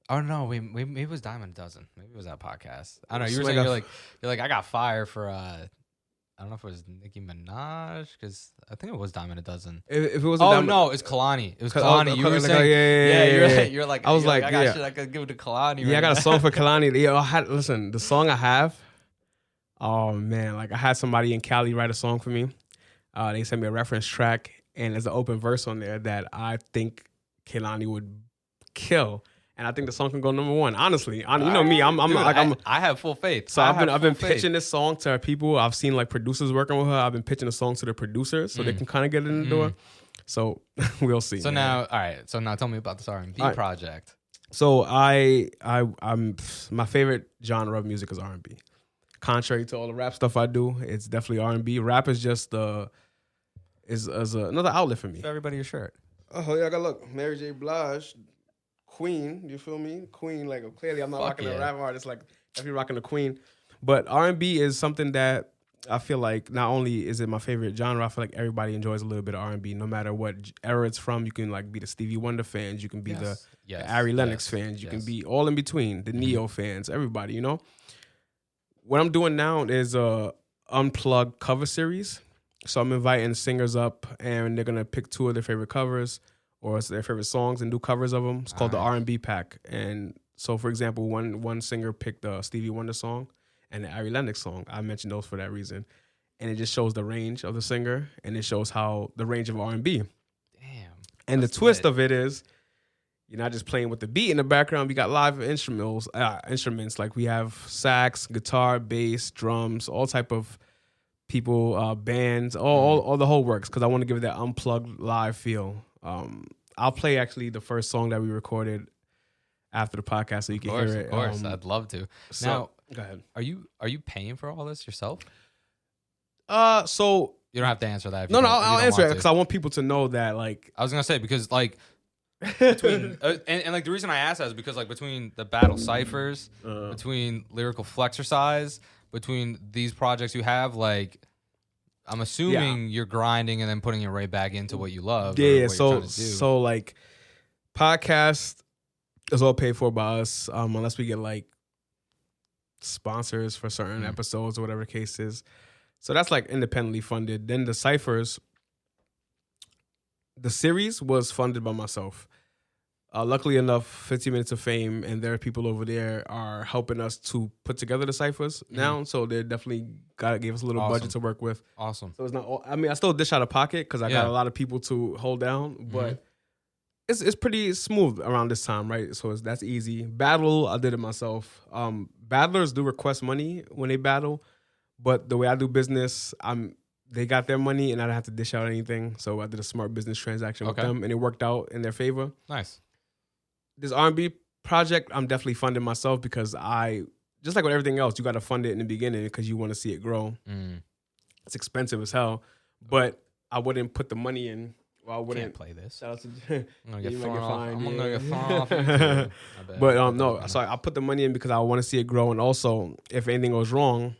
oh no, maybe it was Diamond a Dozen. Maybe it was that podcast. I don't know. You were saying, you're like, I got fire for, I don't know if it was Nicki Minaj, because I think it was Diamond a Dozen. If it was no, it's Kalani. It was Kalani. You were saying, you're like, I was like, I got shit I could give it to Kalani. Yeah, I got a song for Kalani. Listen, the song I have, oh man, like I had somebody in Cali write a song for me. They sent me a reference track, and there's an open verse on there that I think Kalani would kill. And I think the song can go number one. Honestly, you know me. I have full faith. So I've been pitching this song to people. I've seen like producers working with her. I've been pitching the song to the producers so they can kind of get it in the door. So we'll see. So now, all right. So now tell me about this R&B project. So I'm my favorite genre of music is R&B. Contrary to all the rap stuff I do, it's definitely R&B. Rap is just is another outlet for me. Show everybody your shirt. Oh yeah, I got look. Mary J. Blige, Queen. You feel me? Queen. Like clearly, I'm not rocking a rap artist. Like definitely rocking the Queen. But R&B is something that I feel like not only is it my favorite genre, I feel like everybody enjoys a little bit of R&B, no matter what era it's from. You can like be the Stevie Wonder fans, you can be the Ari Lennox fans, you can be all in between, the Neo fans, everybody, you know? What I'm doing now is a unplugged cover series. So I'm inviting singers up and they're going to pick 2 of their favorite covers or their favorite songs and do covers of them. It's called the R&B Pack. And so, for example, one singer picked the Stevie Wonder song and the Ari Lennox song. I mentioned those for that reason. And it just shows the range of the singer and it shows how the range of R&B. Damn. And the twist of it is you're not just playing with the beat in the background. We got live instruments like we have sax, guitar, bass, drums, all type of people, bands, all the whole works because I want to give it that unplugged live feel. I'll play actually the first song that we recorded after the podcast so you can hear it. Of course, I'd love to. So, now, go ahead. Are you paying for all this yourself? So you don't have to answer that. No, I'll answer it because I want people to know that. Like, I was gonna say because like between and like the reason I asked that is because like between the battle ciphers, between lyrical flexercise, between these projects you have, like I'm assuming you're grinding and then putting it right back into what you love. Yeah. So like podcast is all paid for by us, unless we get like sponsors for certain episodes or whatever the case is. So that's like independently funded. Then the ciphers, the series was funded by myself. Luckily enough, 15 Minutes of Fame and their people over there are helping us to put together the ciphers now. So they definitely gave us a little budget to work with. Awesome. So it's not all, I mean, I still dish out of pocket because I got a lot of people to hold down, but it's pretty smooth around this time, right? So that's easy. Battle, I did it myself. Battlers do request money when they battle, but the way I do business, they got their money and I don't have to dish out anything. So I did a smart business transaction with them and it worked out in their favor. Nice. This R&B project, I'm definitely funding myself because just like with everything else, you got to fund it in the beginning because you want to see it grow. It's expensive as hell, but I wouldn't put the money in. Well, I wouldn't Can't play this. Shout out to I'm gonna get thrown off. I'm gonna get thrown off YouTube. But no, so I put the money in because I want to see it grow, and also if anything goes wrong,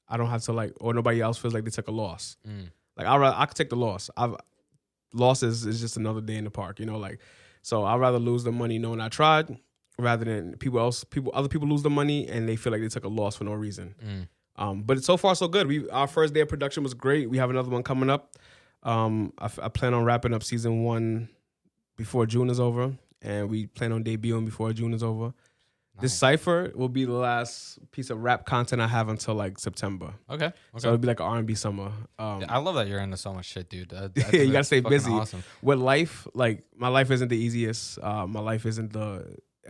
I don't have to or nobody else feels like they took a loss. Like I could take the loss. Losses is just another day in the park, So I'd rather lose the money knowing I tried, rather than other people lose the money and they feel like they took a loss for no reason. But so far so good. Our first day of production was great. We have another one coming up. I plan on wrapping up season 1 before June is over, and we plan on debuting before June is over. Nice. This cypher will be the last piece of rap content I have until like September. Okay. So it'll be like an R&B summer. I love that you're into so much shit, dude. You gotta stay busy. Awesome. With life, like my life isn't the easiest. My life isn't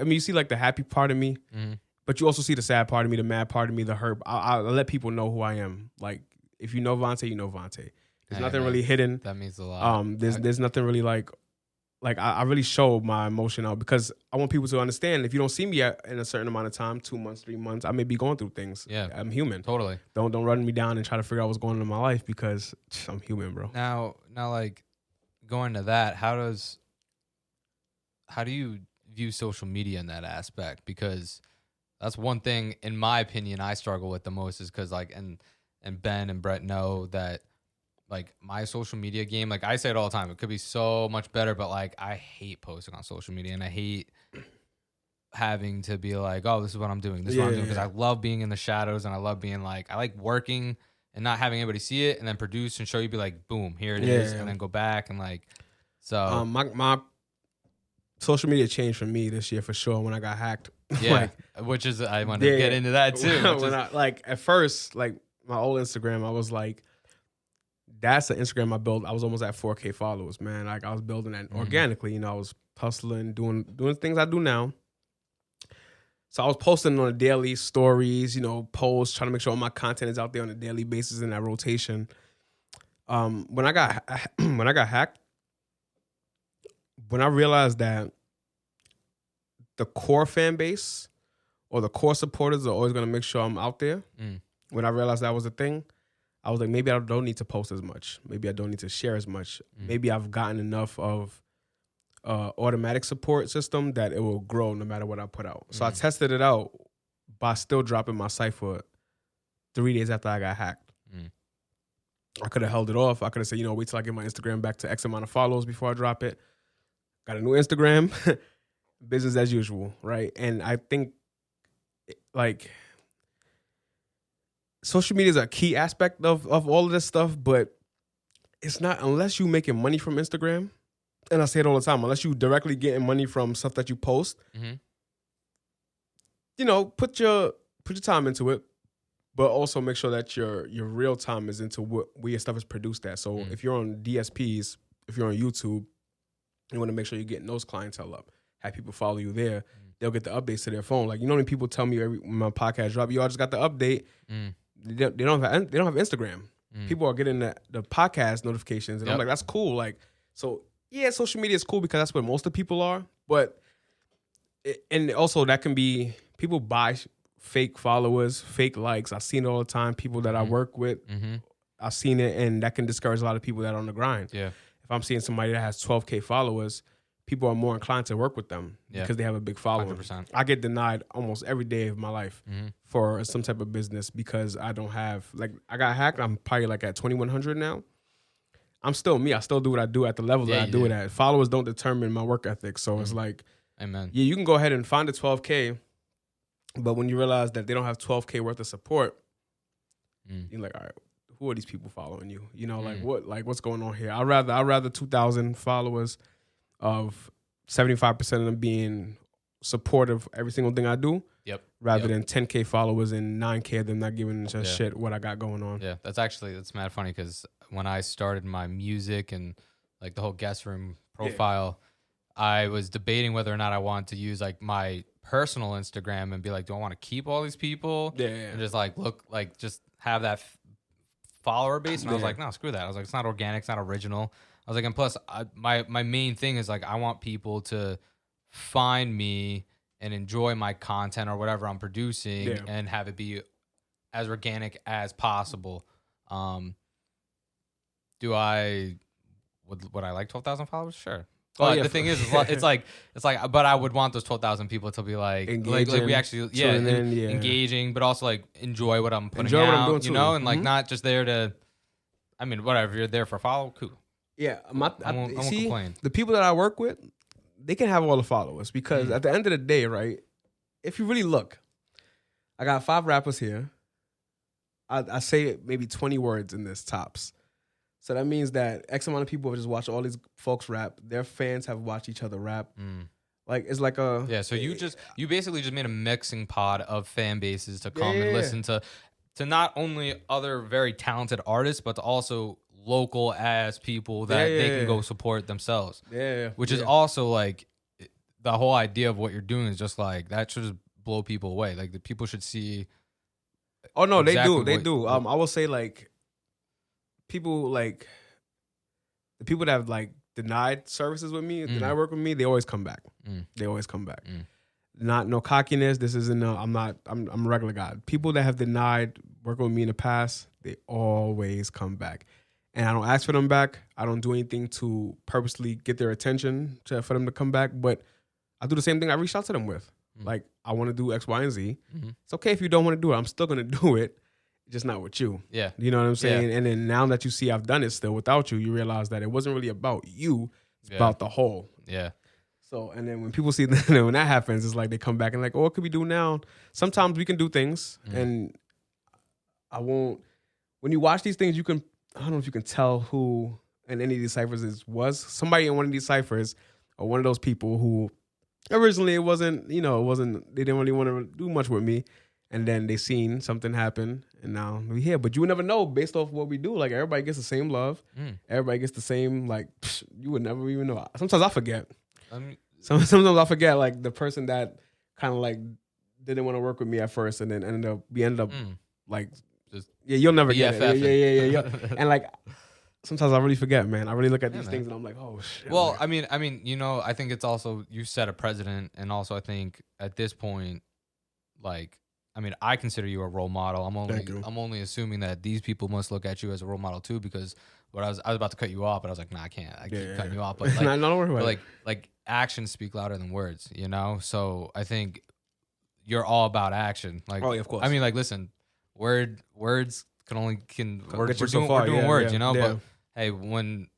you see like the happy part of me, but you also see the sad part of me, the mad part of me, the hurt. I let people know who I am. Like if you know Vonte, you know Vonte. There's nothing really hidden. That means a lot. There's nothing really like I really show my emotion out because I want people to understand if you don't see me in a certain amount of time, 2 months, 3 months, I may be going through things. Yeah. I'm human. Totally. Don't run me down and try to figure out what's going on in my life because I'm human, bro. Now like going to that, how do you view social media in that aspect? Because that's one thing, in my opinion, I struggle with the most is because like, and Ben and Brett know that like my social media game, like I say it all the time, it could be so much better, but like I hate posting on social media and I hate having to be like, oh, this is what I'm doing. This is what I'm doing. Because I love being in the shadows and I love being like, I like working and not having anybody see it and then produce and show you, be like, boom, here it is. And then go back and like, so. My social media changed for me this year for sure when I got hacked. Yeah, which is, I want to get into that too. At first, like my old Instagram, I was like, that's the Instagram I built. I was almost at 4K followers, man. Like I was building that organically. I was hustling, doing things I do now. So I was posting on a daily stories, posts, trying to make sure all my content is out there on a daily basis in that rotation. When I got hacked, when I realized that the core fan base or the core supporters are always going to make sure I'm out there. When I realized that was a thing, I was like, maybe I don't need to post as much. Maybe I don't need to share as much. Maybe I've gotten enough of automatic support system that it will grow no matter what I put out. So I tested it out by still dropping my cypher 3 days after I got hacked. I could have held it off. I could have said, wait till I get my Instagram back to X amount of followers before I drop it. Got a new Instagram, business as usual, right? And I think like social media is a key aspect of all of this stuff, but it's not unless you making money from Instagram. And I say it all the time, unless you directly getting money from stuff that you post, put your time into it, but also make sure that your real time is into where your stuff is produced at. So if you're on DSPs, if you're on YouTube, you want to make sure you're getting those clientele up. Have people follow you there. They'll get the updates to their phone. Like, when people tell me when my podcast drop, I just got the update. They don't have Instagram. People are getting the podcast notifications, and I'm like, that's cool. Like, so yeah, social media is cool because that's where most of the people are. But and also that can be people buy fake followers, fake likes. I've seen it all the time. People that I work with, I've seen it, and that can discourage a lot of people that are on the grind. Yeah, if I'm seeing somebody that has 12K followers, people are more inclined to work with them because they have a big following. 100%. I get denied almost every day of my life for some type of business because I don't have, like, I got hacked. I'm probably like at 2,100 now. I'm still me. I still do what I do at the level that I do it at. Followers don't determine my work ethic. So it's like, amen. Yeah, you can go ahead and find the 12K, but when you realize that they don't have 12K worth of support, you're like, all right, who are these people following you? What's going on here? I'd rather 2,000 followers of 75% of them being supportive every single thing I do. Rather than 10K followers and 9K of them not giving a shit what I got going on. Yeah, that's mad funny because when I started my music and like the whole guest room profile, I was debating whether or not I wanted to use like my personal Instagram and be like, do I want to keep all these people? And just like look like just have that follower base. And I was like, no, screw that. I was like, it's not organic, it's not original. I was like, and plus my main thing is like I want people to find me and enjoy my content or whatever I'm producing and have it be as organic as possible. Would I like 12,000 followers? Sure. But the thing is, it's like, but I would want those 12,000 people to be like we actually, engaging, but also like enjoy what I'm putting out, what I'm doing and like not just there to, I mean, whatever, you're there for follow, cool. Yeah. I won't complain. The people that I work with, they can have all the followers because at the end of the day, right, if you really look, I got 5 rappers here. I say maybe 20 words in this tops. So that means that X amount of people have just watched all these folks rap. Their fans have watched each other rap. Like, it's like a... Yeah, so you basically just made a mixing pot of fan bases to come and listen to not only other very talented artists, but to also local ass people that they can go support themselves. Which is also like the whole idea of what you're doing is just like that should just blow people away. Like the people should see. Oh no, exactly they do. I will say like people like the people that have like denied services with me, denied work with me, they always come back. They always come back. Not no cockiness. This isn't I'm a regular guy. People that have denied working with me in the past, they always come back. And I don't ask for them back. I don't do anything to purposely get their attention for them to come back. But I do the same thing I reached out to them with. Like, I want to do X, Y, and Z. It's okay if you don't want to do it. I'm still going to do it. Just not with you. Yeah. You know what I'm saying? Yeah. And then now that you see I've done it still without you, you realize that it wasn't really about you. It's about the whole. Yeah. So, and then when people see that, when that happens, it's like they come back and like, oh, what could we do now? Sometimes we can do things. And I won't. When you watch these things, you can... I don't know if you can tell who in any of these ciphers was. Somebody in one of these ciphers or one of those people who originally they didn't really want to do much with me. And then they seen something happen and now we here. But you would never know based off what we do. Like everybody gets the same love. Everybody gets the same, like, you would never even know. Sometimes I forget. Sometimes I forget like the person that kind of like didn't want to work with me at first, and then we ended up like just you'll never get it. Yeah. And like sometimes I really forget, man. I really look at these things and I'm like, oh shit. Well, I mean, I think it's also you set a precedent, and also I think at this point, like, I consider you a role model. I'm only assuming that these people must look at you as a role model too, because I was about to cut you off, but I was like, nah, I can't. I keep cutting you off, but like actions speak louder than words, So I think you're all about action. Like, of course. Like, listen, words we're doing words, But hey, when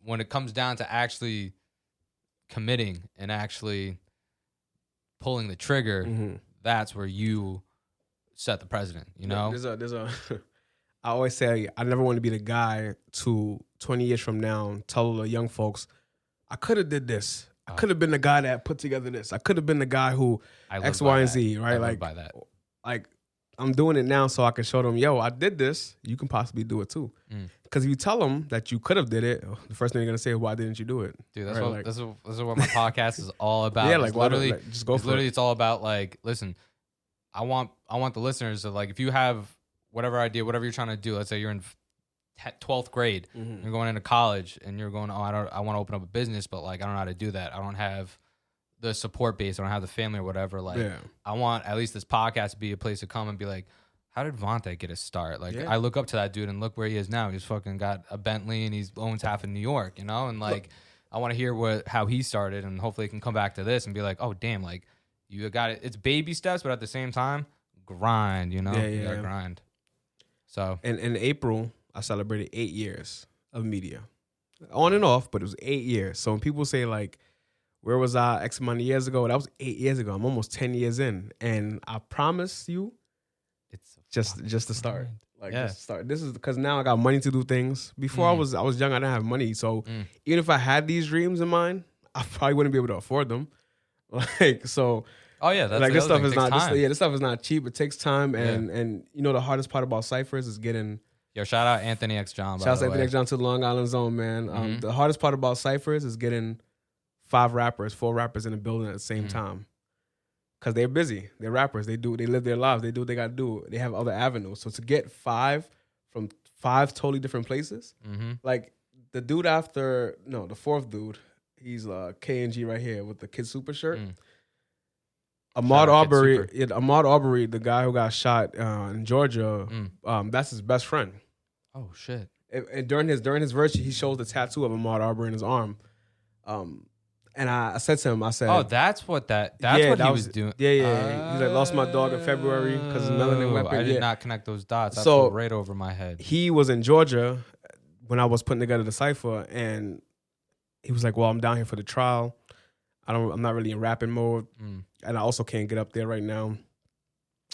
it comes down to actually committing and actually pulling the trigger, that's where you set the precedent, There's a I always say I never want to be the guy to 20 years from now tell the young folks, I could have did this. I could have been the guy that put together this. I could have been the guy who X, Y, and Z, right? Like by that. Like I'm doing it now so I can show them, yo, I did this. You can possibly do it too. Because if you tell them that you could have did it, the first thing they're gonna say is, why didn't you do it? Dude, that's what my podcast is all about. Yeah, like literally, just go for it. It's all about like, listen, I want the listeners to like, if you have whatever idea, whatever you're trying to do, let's say you're in 12th grade, you're going into college, and you're going, I want to open up a business, but like I don't know how to do that. I don't have the support base. I don't have the family or whatever. Like, I want at least this podcast to be a place to come and be like, how did Vonte get his start? Like, I look up to that dude and look where he is now. He's fucking got a Bentley and he owns half in New York, And like, I want to hear how he started, and hopefully he can come back to this and be like, oh damn, like you got it. It's baby steps, but at the same time, grind. You gotta grind. So in April, I celebrated 8 years of media, on and off, but it was 8 years. So when people say like, where was I X amount of years ago? That was 8 years ago. I'm almost 10 years in, and I promise you, it's just the start. Like, just the start. This is because now I got money to do things. Before I was young, I didn't have money. So even if I had these dreams in mind, I probably wouldn't be able to afford them. Like, so. Oh yeah, that's like this stuff is not. This stuff is not cheap. It takes time, and the hardest part about Cyphers is getting. Yo, shout out Anthony X John. Shout out Anthony X John to the Long Island Zone, man. The hardest part about Cyphers is getting 4 rappers in a building at the same time, because they're busy. They're rappers. They live their lives. They do what they got to do. They have other avenues. So to get 5 from 5 totally different places, like the dude the 4th dude, he's K&G right here with the Kid Super shirt. Ahmaud Arbery, the guy who got shot in Georgia, that's his best friend. Oh shit! And during his verse, he shows the tattoo of Ahmaud Arbery in his arm. And I said to him, I said, "Oh, that's what he was doing." Yeah. He's like, lost my dog in February because of melanin weapon. I did not connect those dots. That flew right over my head. He was in Georgia when I was putting together the cipher, and he was like, "Well, I'm down here for the trial. I'm not really in rapping mode, and I also can't get up there right now."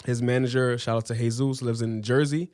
His manager, shout out to Jesus, lives in Jersey,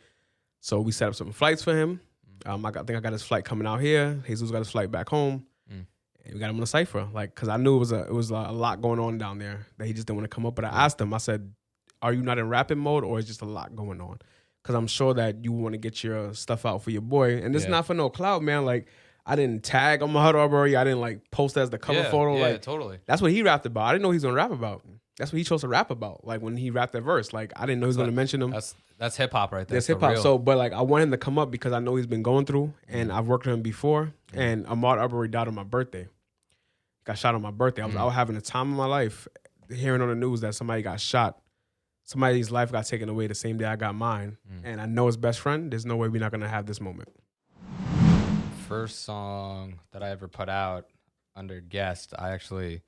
so we set up some flights for him. I think I got his flight coming out here. Jesus got his flight back home, and we got him on a cipher. Like, cause I knew it was a lot going on down there that he just didn't want to come up. But I asked him, I said, "Are you not in rapping mode, or is just a lot going on?" Because I'm sure that you want to get your stuff out for your boy, and this is not for no clout, man. Like, I didn't tag Ahmaud Arbery. I didn't like post as the cover photo. Yeah, like, totally. That's what he rapped about. I didn't know he was gonna rap about. That's what he chose to rap about. Like when he rapped that verse, like I didn't know he was gonna mention him. That's hip hop right there. That's hip hop. So, but like I want him to come up because I know he's been going through, and I've worked with him before. And Ahmaud Arbery died on my birthday. Got shot on my birthday. I was having a time of my life, hearing on the news that somebody got shot. Somebody's life got taken away the same day I got mine, and I know his best friend. There's no way we're not gonna have this moment. First song that I ever put out under guest, I actually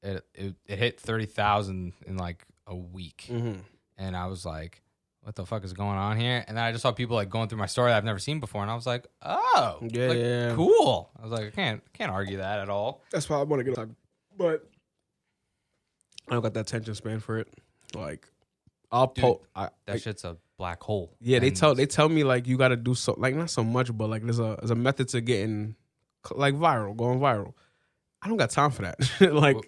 it hit 30,000 in like a week, and I was like, "What the fuck is going on here?" And then I just saw people like going through my story that I've never seen before, and I was like, "Oh, cool." I was like, I can't argue that at all. That's why I want to get on, but I don't got that attention span for it. Like, I'll post that shit's a black hole. Yeah, they tell me like you got to do so, like not so much, but like there's a method to getting like going viral. I don't got time for that. Like, well,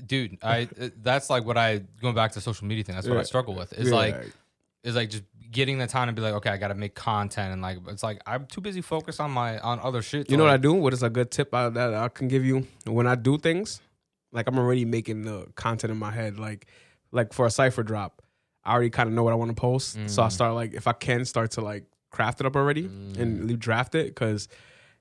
dude, that's like what going back to the social media thing. That's what I struggle with. It's like just getting the time to be like, okay, I got to make content, and like it's like I'm too busy focused on other shit. You know what I do? What is a good tip that I can give you when I do things? like I'm already making the content in my head. Like for a cypher drop, I already kind of know what I want to post. So I start like, if I can start to like craft it up already and draft it. Cause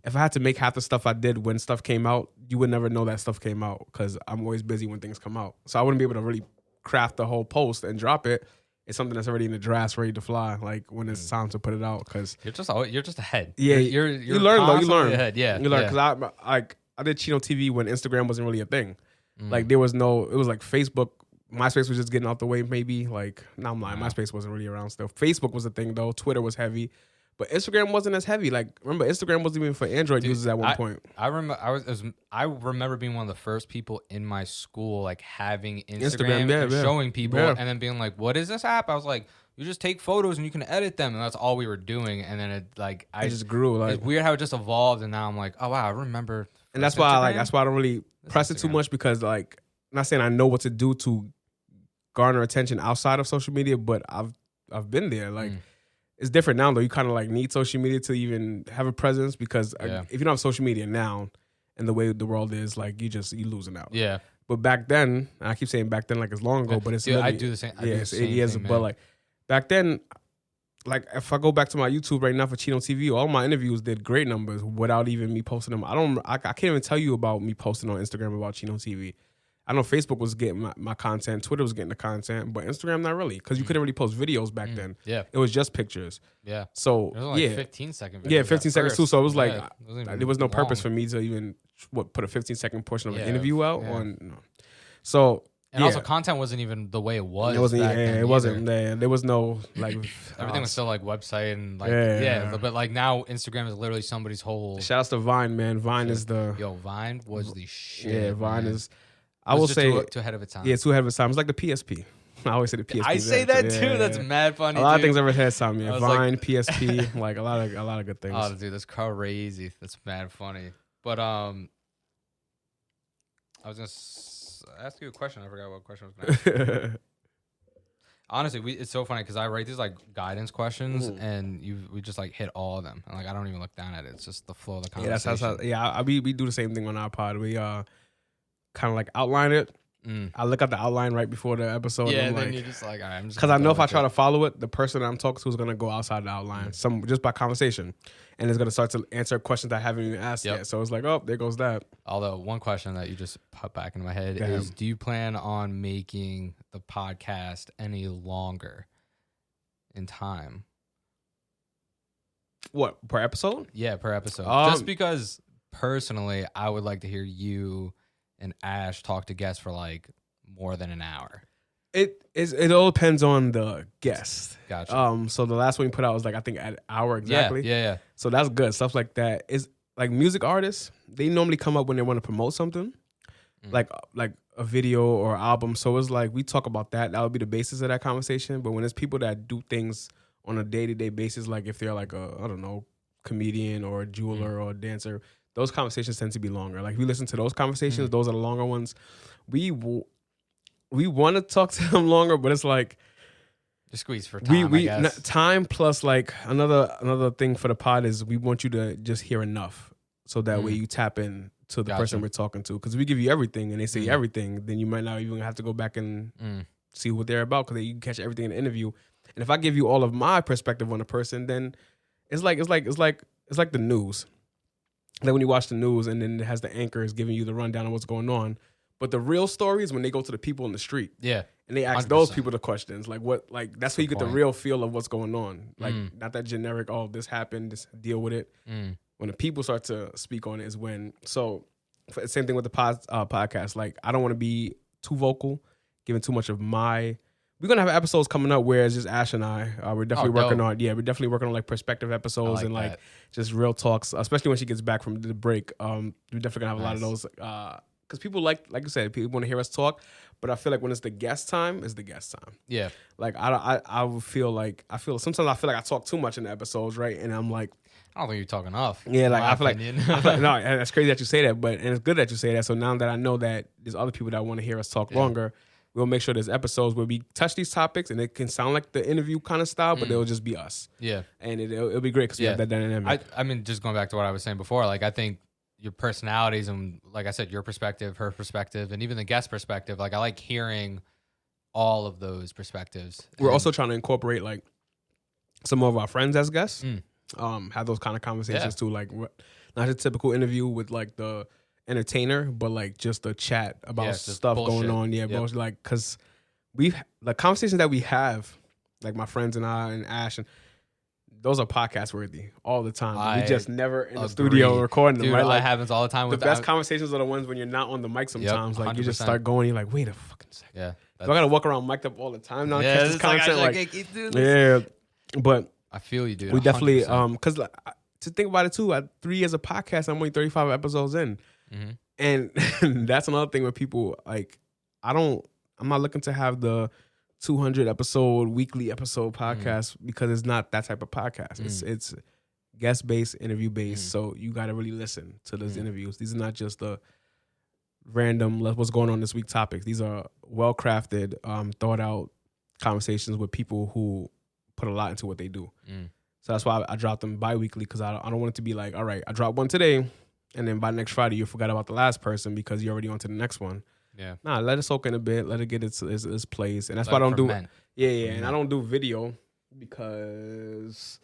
if I had to make half the stuff I did when stuff came out, you would never know that stuff came out. Cause I'm always busy when things come out. So I wouldn't be able to really craft the whole post and drop it. It's something that's already in the drafts, ready to fly. Like when it's time to put it out. Cause you're just ahead. Yeah. You're you learn though. You learn. Ahead. Yeah. You learn. Cause I did Chino TV when Instagram wasn't really a thing. Like there was no, it was like Facebook, MySpace was just getting out the way maybe. Like, no, I'm lying. MySpace wasn't really around still. Facebook was the thing though. Twitter was heavy. But Instagram wasn't as heavy. Like, remember, Instagram wasn't even for Android users at one point. I remember being one of the first people in my school, like having Instagram and showing people, and then being like, "What is this app?" I was like, "You just take photos and you can edit them," and that's all we were doing. And then it just grew. Like, it's weird how it just evolved, and now I'm like, "Oh wow, I remember." And that's why I don't really press it too much because, like, I'm not saying I know what to do to garner attention outside of social media, but I've been there. Like. It's different now though. You kind of like need social media to even have a presence because if you don't have social media now and the way the world is, like you losing out. Yeah. But back then, and I keep saying back then like it's long ago, but it's I do the same. It's 8 years, but like back then, like if I go back to my YouTube right now for Chino TV, all my interviews did great numbers without even me posting them. I can't even tell you about me posting on Instagram about Chino TV. I know Facebook was getting my content, Twitter was getting the content, but Instagram not really because you couldn't really post videos back then. Yeah, it was just pictures. Yeah, so it was only 15-second videos. Yeah, 15 seconds too. So it was like there was no purpose for me to even put a 15-second portion of an interview out on. No. So and also content wasn't even the way it was. It wasn't. It wasn't. There was no like everything was still like website and like but like now Instagram is literally somebody's whole. Shout outs to Vine, man. Vine is the Vine was the shit. Yeah, Vine is. I will say too ahead of its time. Yeah, too ahead of its time. It's like the PSP. I always say the PSP. I say that too. Yeah. That's mad funny. A lot of things ever had time. Yeah, Vine, PSP, like a lot of good things. Oh, dude, that's crazy. That's mad funny. But I was gonna ask you a question. I forgot what question I was gonna ask. Honestly, it's so funny because I write these like guidance questions and we just like hit all of them. And like I don't even look down at it. It's just the flow of the conversation. Yeah, we do the same thing on our pod. We kind of like outline it. I look at the outline right before the episode. Yeah, and then you're just like, all right, I'm just because I know if I try to follow it, the person that I'm talking to is gonna go outside the outline, just by conversation, and it's gonna start to answer questions I haven't even asked yet. So it's like, oh, there goes that. Although one question that you just put back into my head is, do you plan on making the podcast any longer in time? What, per episode? Yeah, per episode. Just because personally, I would like to hear you and Ash talk to guests for like more than an hour. It all depends on the guest. Gotcha. So the last one we put out was like I think an hour exactly. Yeah. So that's good. Stuff like that is like music artists. They normally come up when they want to promote something, like a video or album. So it's like we talk about that. That would be the basis of that conversation. But when it's people that do things on a day-to-day basis, like if they're like a comedian or a jeweler or a dancer. Those conversations tend to be longer. Like, if we listen to those conversations, those are the longer ones. We want to talk to them longer, but it's like... Just squeeze for time, I guess. Time plus, like, another thing for the pod is we want you to just hear enough. So that way you tap in to the person we're talking to. Because if we give you everything and they say everything, then you might not even have to go back and see what they're about because you can catch everything in the interview. And if I give you all of my perspective on a person, then it's like the news. Like when you watch the news and then it has the anchors giving you the rundown of what's going on. But the real story is when they go to the people in the street. Yeah. And they ask 100%. Those people the questions. Like that's where you get the real feel of what's going on. Like not that generic, oh, this happened, just deal with it. When the people start to speak on it is when, same thing with the podcast. Like I don't want to be too vocal, giving too much of my... We're going to have episodes coming up where it's just Ash and I. We're definitely working on like perspective episodes and like just real talks, especially when she gets back from the break. We're definitely going to have a lot of those because people like you said, people want to hear us talk. But I feel like when it's the guest time, it's the guest time. Yeah. Like I would feel like sometimes I feel like I talk too much in the episodes, right? And I'm like, I don't think you talk enough. Yeah, like I feel like no, that's crazy that you say that, and it's good that you say that. So now that I know that there's other people that want to hear us talk longer. We'll make sure there's episodes where we touch these topics and it can sound like the interview kind of style, but it'll just be us. Yeah. And it'll be great because we have that dynamic. I mean, just going back to what I was saying before, like I think your personalities and, like I said, your perspective, her perspective, and even the guest perspective. Like, I like hearing all of those perspectives. We're also trying to incorporate like some of our friends as guests. Have those kind of conversations too, like not a typical interview with like the entertainer, but like just a chat about stuff going on. Yeah, but like, because we've the conversations that we have, like my friends and I and Ash, and those are podcast worthy all the time. We just never in the studio recording them. Dude, right? Like, that happens all the time. The best conversations are the ones when you're not on the mic. Sometimes, like 100%. you just start going. You're like, wait a fucking second. Yeah, do I gotta walk around mic'd up all the time now? Yeah, this content, like, keep doing this. Yeah, but I feel you, dude. we 100%. definitely because like, to think about it too, at 3 years of podcast, I'm only 35 episodes in, and that's another thing where people like, I'm not looking to have the 200 episode weekly episode podcast because it's not that type of podcast. It's guest based, interview based, so you got to really listen to those interviews. These are not just the random what's going on this week topics. These are well crafted, thought out conversations with people who put a lot into what they do. So that's why I drop them bi-weekly, because I don't want it to be like, all right, I dropped one today, and then by next Friday you forgot about the last person because you're already on to the next one. Yeah. Nah, let it soak in a bit. Let it get its place. And that's why I don't do it. Yeah. And I don't do video because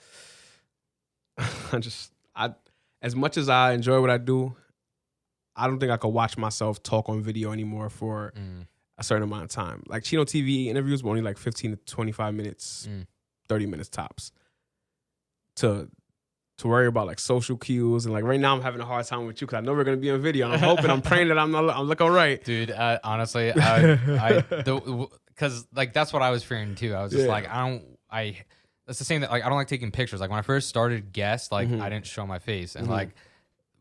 as much as I enjoy what I do, I don't think I could watch myself talk on video anymore for a certain amount of time. Like Chino TV interviews were only like 15 to 25 minutes, 30 minutes tops. To worry about like social cues, and like right now I'm having a hard time with you because I know we're gonna be on video, and I'm praying that I'm looking all right, dude. Honestly, because like that's what I was fearing too. I was just like, that's the same that like I don't like taking pictures. Like when I first started guest, like I didn't show my face, and like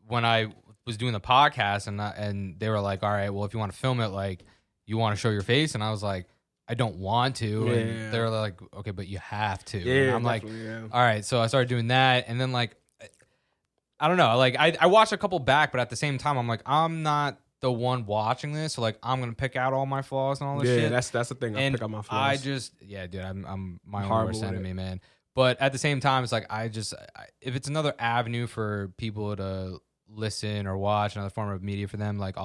when I was doing the podcast, and they were like, all right, well if you want to film it, like you want to show your face, and I was like, I don't want to. Yeah. And they're like, okay, but you have to. Yeah, and I'm like, all right. So I started doing that. And then like, I don't know. Like I watched a couple back, but at the same time, I'm like, I'm not the one watching this. So like, I'm going to pick out all my flaws and all this shit. Yeah, that's the thing. I pick out my flaws. Dude, I'm my own worst enemy, man. But at the same time, it's like, if it's another avenue for people to listen or watch, another form of media for them, like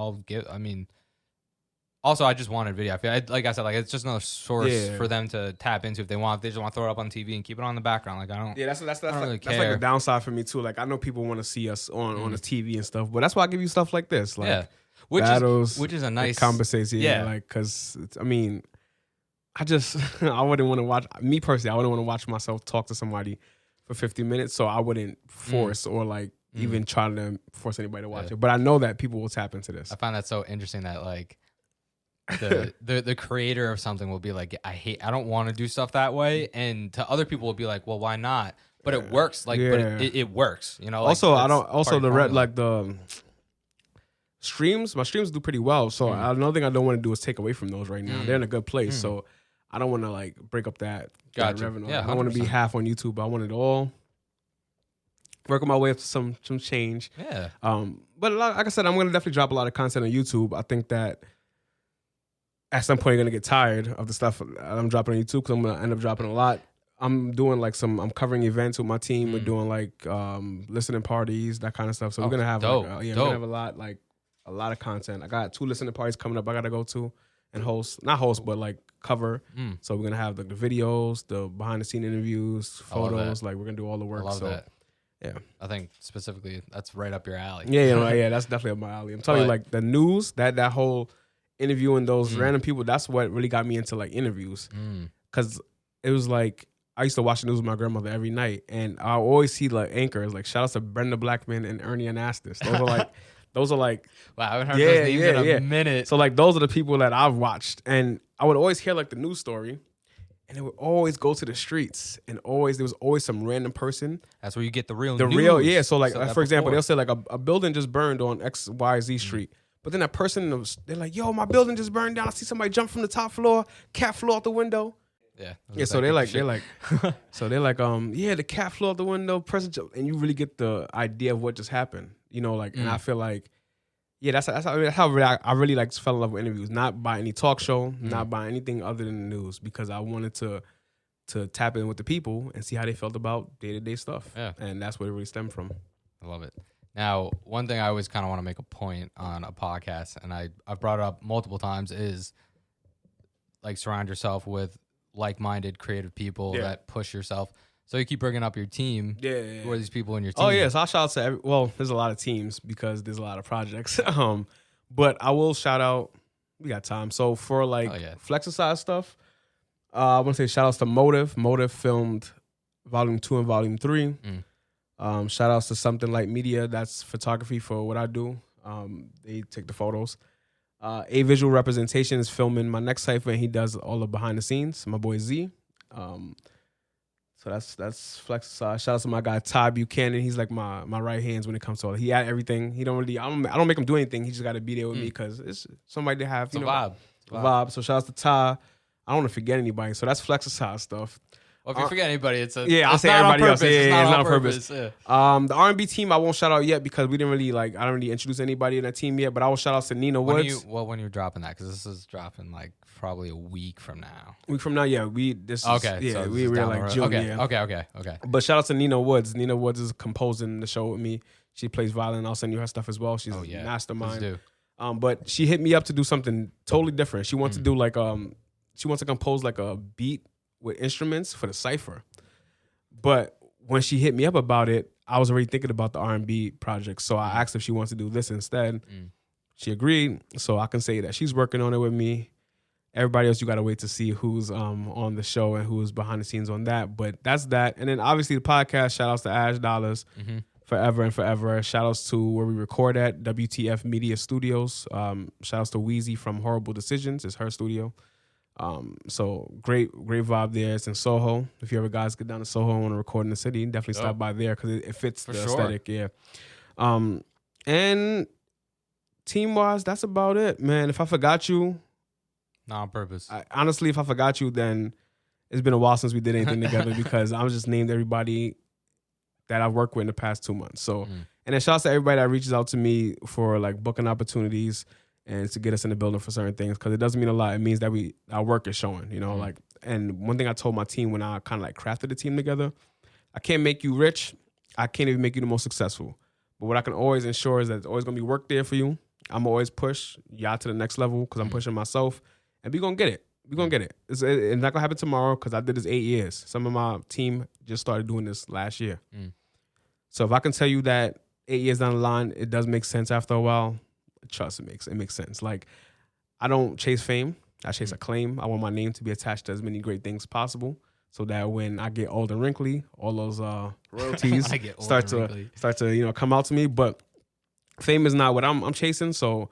also, I just wanted video. I feel like I said, like it's just another source for them to tap into if they want. If they just want to throw it up on TV and keep it on the background. Like I don't. Yeah, that's like the downside for me too. Like I know people want to see us on the TV and stuff, but that's why I give you stuff like this, like battles, which is a nice conversation. Yeah, like because I mean, I wouldn't want to watch me personally. I wouldn't want to watch myself talk to somebody for 50 minutes, so I wouldn't force or like even try to force anybody to watch it. But I know that people will tap into this. I find that so interesting that like. The creator of something will be like, I don't want to do stuff that way, and to other people will be like, well, why not? But it works, like, but it works, you know. Like, also, I don't. Also, the streams. My streams do pretty well. So another thing I don't want to do is take away from those right now. They're in a good place, so I don't want to like break up that revenue. Yeah, I don't want to be half on YouTube. I want it all. Working my way up to some change. Yeah. But like I said, I'm gonna definitely drop a lot of content on YouTube. I think that. At some point, you're going to get tired of the stuff I'm dropping on YouTube because I'm going to end up dropping a lot. I'm doing like I'm covering events with my team. We're doing like listening parties, that kind of stuff. So we're going to have we're going to have a lot of content. I got 2 listening parties coming up I got to go to and not host, but like cover. So we're going to have the videos, the behind the scene interviews, photos. Like we're going to do all the work. I love that. Yeah. I think specifically that's right up your alley. Yeah, that's definitely up my alley. I'm telling you, like the news, that whole interviewing those random people, that's what really got me into like interviews, because it was like I used to watch the news with my grandmother every night, and I always see like anchors like shout out to Brenda Blackman and Ernie Anastas. Those are like wow, I haven't heard those names in a minute. So like those are the people that I've watched, and I would always hear like the news story, and it would always go to the streets, and there was always some random person. That's where you get the real news. So like for example, they'll say like a building just burned on XYZ street. But then that person, they're like, yo, my building just burned down. I see somebody jump from the top floor, cat flew out the window. Yeah. So they're like, the cat flew out the window, and you really get the idea of what just happened. You know, like, and I feel like, that's how I really like fell in love with interviews, not by any talk show, not by anything other than the news, because I wanted to tap in with the people and see how they felt about day-to-day stuff. Yeah. And that's where it really stemmed from. I love it. Now, one thing I always kind of want to make a point on a podcast, and I've brought it up multiple times, is like surround yourself with like-minded creative people that push yourself. So you keep bringing up your team. Yeah. Who are these people in your team? Oh yeah, so I'll shout out to well, there's a lot of teams because there's a lot of projects. But I will shout out. We got time. So for like Flexercise stuff, I want to say shout outs to Motive. Motive filmed Volume 2 and Volume 3. Shout outs to Something Like Media. That's photography for what I do. They take the photos. A Visual Representation is filming my next cypher, and he does all the behind the scenes. My boy Z. So that's Flexercise. Shout out to my guy Ty Buchanan. He's like my right hands when it comes to all. He had everything. He don't really. I don't make him do anything. He just got to be there with me because it's somebody to have. Vibe. So shout out to Ty. I don't want to forget anybody. So that's Flexercise stuff. Well, if you forget anybody, I'll say everybody else. It's not on purpose. Yeah. The R&B team I won't shout out yet because we didn't really I don't really introduce anybody in that team yet. But I will shout out to Nina Woods. When you're dropping that, because this is dropping like probably a week from now. We're like June. Okay. But shout out to Nina Woods. Nina Woods is composing the show with me. She plays violin. I'll send you her stuff as well. She's a mastermind. But she hit me up to do something totally different. She wants to do she wants to compose like a beat with instruments for the cypher. But when she hit me up about it, I was already thinking about the R&B project. So I asked if she wants to do this instead. She agreed. So I can say that she's working on it with me. Everybody else, you got to wait to see who's on the show and who's behind the scenes on that. But that's that. And then obviously the podcast, shout outs to Ash Dollars, forever and forever. Shout outs to where we record at, WTF Media Studios. Shout outs to Wheezy from Horrible Decisions. It's her studio. So great vibe there. It's in Soho. If you ever guys get down to Soho and want to record in the city, definitely stop by there because it fits the aesthetic. Yeah. And team wise, that's about it, man. If I forgot you, not on purpose. Honestly, if I forgot you, then it's been a while since we did anything together because I was just named everybody that I've worked with in the past 2 months. So, and then shout out to everybody that reaches out to me for like booking opportunities and to get us in the building for certain things, because it doesn't mean a lot. It means that our work is showing, like. And one thing I told my team when I kind of like crafted the team together, I can't make you rich. I can't even make you the most successful. But what I can always ensure is that there's always gonna be work there for you. I'm always push y'all to the next level because I'm pushing myself, and we gonna get it. We're gonna get it. It's not gonna happen tomorrow because I did this 8 years. Some of my team just started doing this last year. So if I can tell you that 8 years down the line, it does make sense after a while. Trust, it makes sense. Like, I don't chase fame. I chase acclaim. I want my name to be attached to as many great things possible, so that when I get old and wrinkly, all those royalties start to come out to me. But fame is not what I'm chasing. So,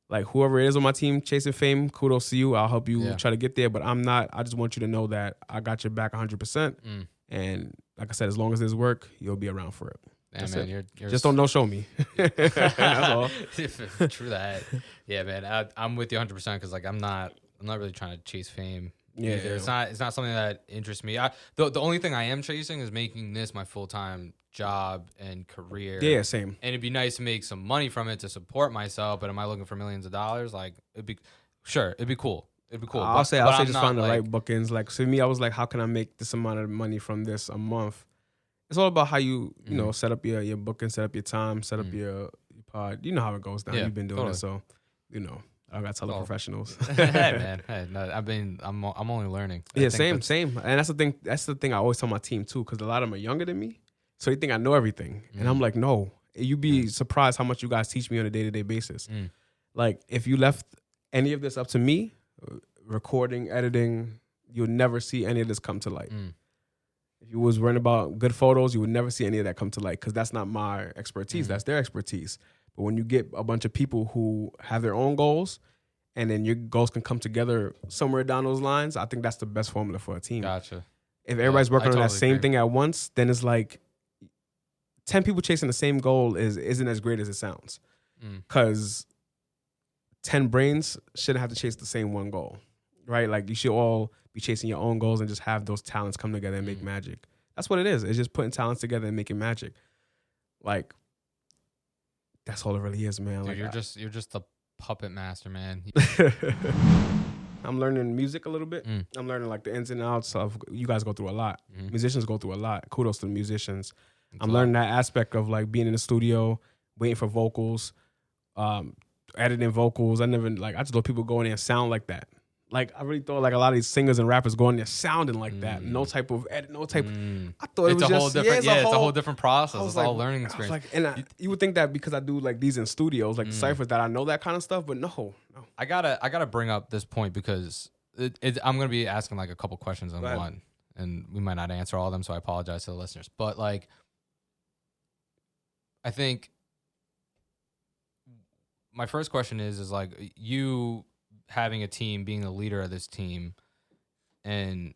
like, whoever it is on my team chasing fame, kudos to you. I'll help you try to get there. But I'm not. I just want you to know that I got your back 100%. And like I said, as long as there's work, you'll be around for it. Yeah, man, you're just don't no-show me. That's all. True that. Yeah, man, I'm with you 100% because like I'm not really trying to chase fame. Yeah, either. It's not something that interests me. The only thing I am chasing is making this my full-time job and career. Yeah, same. And it'd be nice to make some money from it to support myself. But am I looking for millions of dollars? Like it'd be cool. I'll say just find the right bookings. Like, so me, I was like, how can I make this amount of money from this a month? It's all about how you set up your booking, set up your time, set up your pod. You know how it goes down. You've been doing it, so I got to tell the professionals. Hey, man. Hey, no, I'm only learning. Yeah, same. And that's the thing. That's the thing I always tell my team too, because a lot of them are younger than me, so they think I know everything, and I'm like, no. You'd be surprised how much you guys teach me on a day-to-day basis. Like, if you left any of this up to me, recording, editing, you'll never see any of this come to light. If you was worrying about good photos, you would never see any of that come to light because that's not my expertise. That's their expertise. But when you get a bunch of people who have their own goals and then your goals can come together somewhere down those lines, I think that's the best formula for a team. Gotcha. If everybody's working on that same thing at once, then it's like 10 people chasing the same goal isn't as great as it sounds. Because 10 brains shouldn't have to chase the same one goal, right? Like, you should all be chasing your own goals and just have those talents come together and make magic. That's what it is. It's just putting talents together and making magic. Like, that's all it really is, man. Dude, like, you're just the puppet master, man. I'm learning music a little bit. I'm learning like the ins and outs of. You guys go through a lot. Musicians go through a lot. Kudos to the musicians. I'm learning that aspect of like being in the studio, waiting for vocals, editing vocals. I just thought people go in there and sound like that. Like, I really thought like a lot of these singers and rappers go in there sounding like that. No type of edit, no type. I thought it was a whole different, it's a whole different process. It's all learning experience. You would think that because I do like these in studios, like the ciphers, that I know that kind of stuff, but no. I gotta bring up this point because I'm gonna be asking like a couple questions on one, and we might not answer all of them, so I apologize to the listeners. But like, I think my first question is like, you having a team, being the leader of this team, and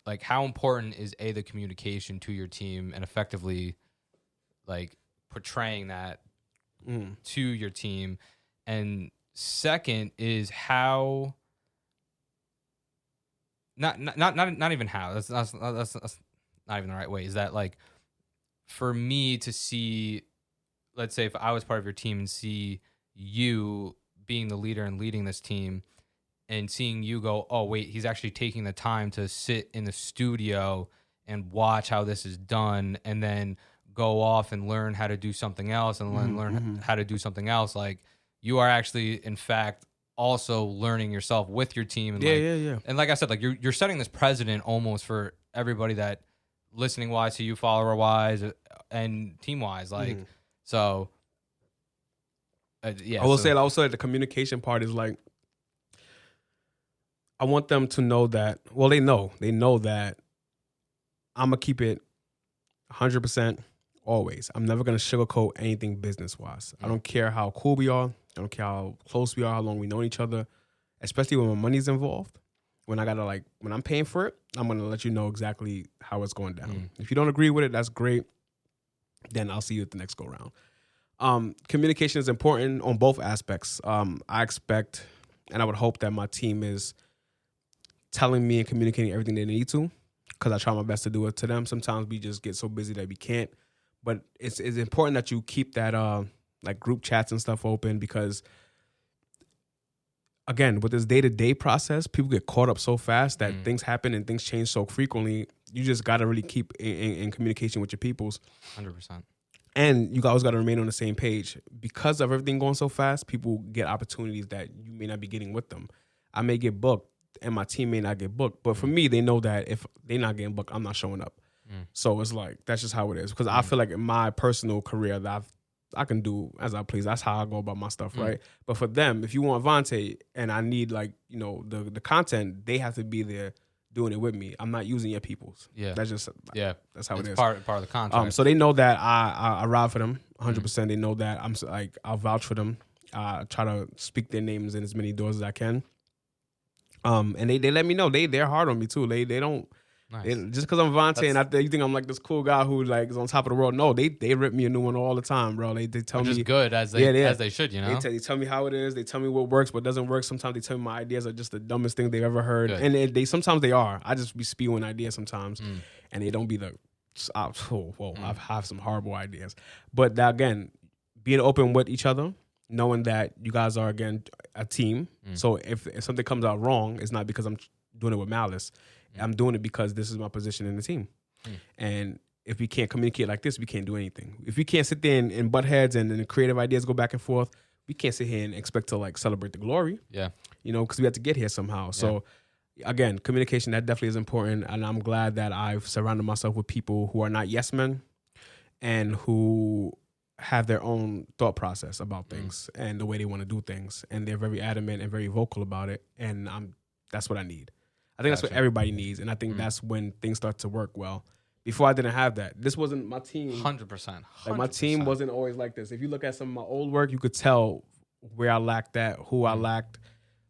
like, how important is the communication to your team and effectively like portraying that to your team, and second is how not even how that's not even the right way, is that like, for me to see, let's say if I was part of your team and see you being the leader and leading this team, and seeing you go, oh wait, he's actually taking the time to sit in the studio and watch how this is done, and then go off and learn how to do something else, and learn how to do something else. Like, you are actually, in fact, also learning yourself with your team. And And like I said, like you're setting this precedent almost for everybody that listening wise to you, follower wise, and team wise. Like, so. I will say also the communication part is like, I want them to know that, well, they know that I'm going to keep it 100% always. I'm never going to sugarcoat anything business-wise. I don't care how cool we are. I don't care how close we are, how long we know each other, especially when my money's involved. When when I'm paying for it, I'm going to let you know exactly how it's going down. If you don't agree with it, that's great. Then I'll see you at the next go-round. Communication is important on both aspects. I expect, and I would hope that my team is telling me and communicating everything they need to, because I try my best to do it to them. Sometimes we just get so busy that we can't, but it's important that you keep that like group chats and stuff open, because again, with this day-to-day process, people get caught up so fast that things happen and things change so frequently. You just got to really keep in communication with your peoples. 100%. And you always got to remain on the same page. Because of everything going so fast, people get opportunities that you may not be getting with them. I may get booked and my team may not get booked. But for me, they know that if they're not getting booked, I'm not showing up. So it's like, that's just how it is. Because I feel like in my personal career that I can do as I please. That's how I go about my stuff, right? But for them, if you want Vonte and I need the content, they have to be there doing it with me. I'm not using your people's. That's just that's how it is. Part of the contract. So they know that I ride for them 100%. They know that I'm like, I'll vouch for them. I try to speak their names in as many doors as I can. And they let me know they're hard on me too. They don't. Nice. Just because I'm Vonte and you think I'm like this cool guy who like is on top of the world. No, they rip me a new one all the time, bro. They tell me, which is good as they should, you know. They tell me how it is. They tell me what works, what doesn't work. Sometimes they tell me my ideas are just the dumbest thing they've ever heard, and they sometimes they are. I just be spewing ideas sometimes, and they don't be the. I have some horrible ideas, but that, again, being open with each other, knowing that you guys are again a team. So if something comes out wrong, it's not because I'm doing it with malice. I'm doing it because this is my position in the team. And if we can't communicate like this, we can't do anything. If we can't sit there and butt heads and the creative ideas go back and forth, we can't sit here and expect to like celebrate the glory. Yeah. You know, because we have to get here somehow. So again, communication, that definitely is important. And I'm glad that I've surrounded myself with people who are not yes men and who have their own thought process about things and the way they want to do things. And they're very adamant and very vocal about it. And that's what I need. I think that's what everybody needs, and I think that's when things start to work well. Before, I didn't have that. This wasn't my team. 100%. Like, my team wasn't always like this. If you look at some of my old work, you could tell where I lacked at, who I lacked,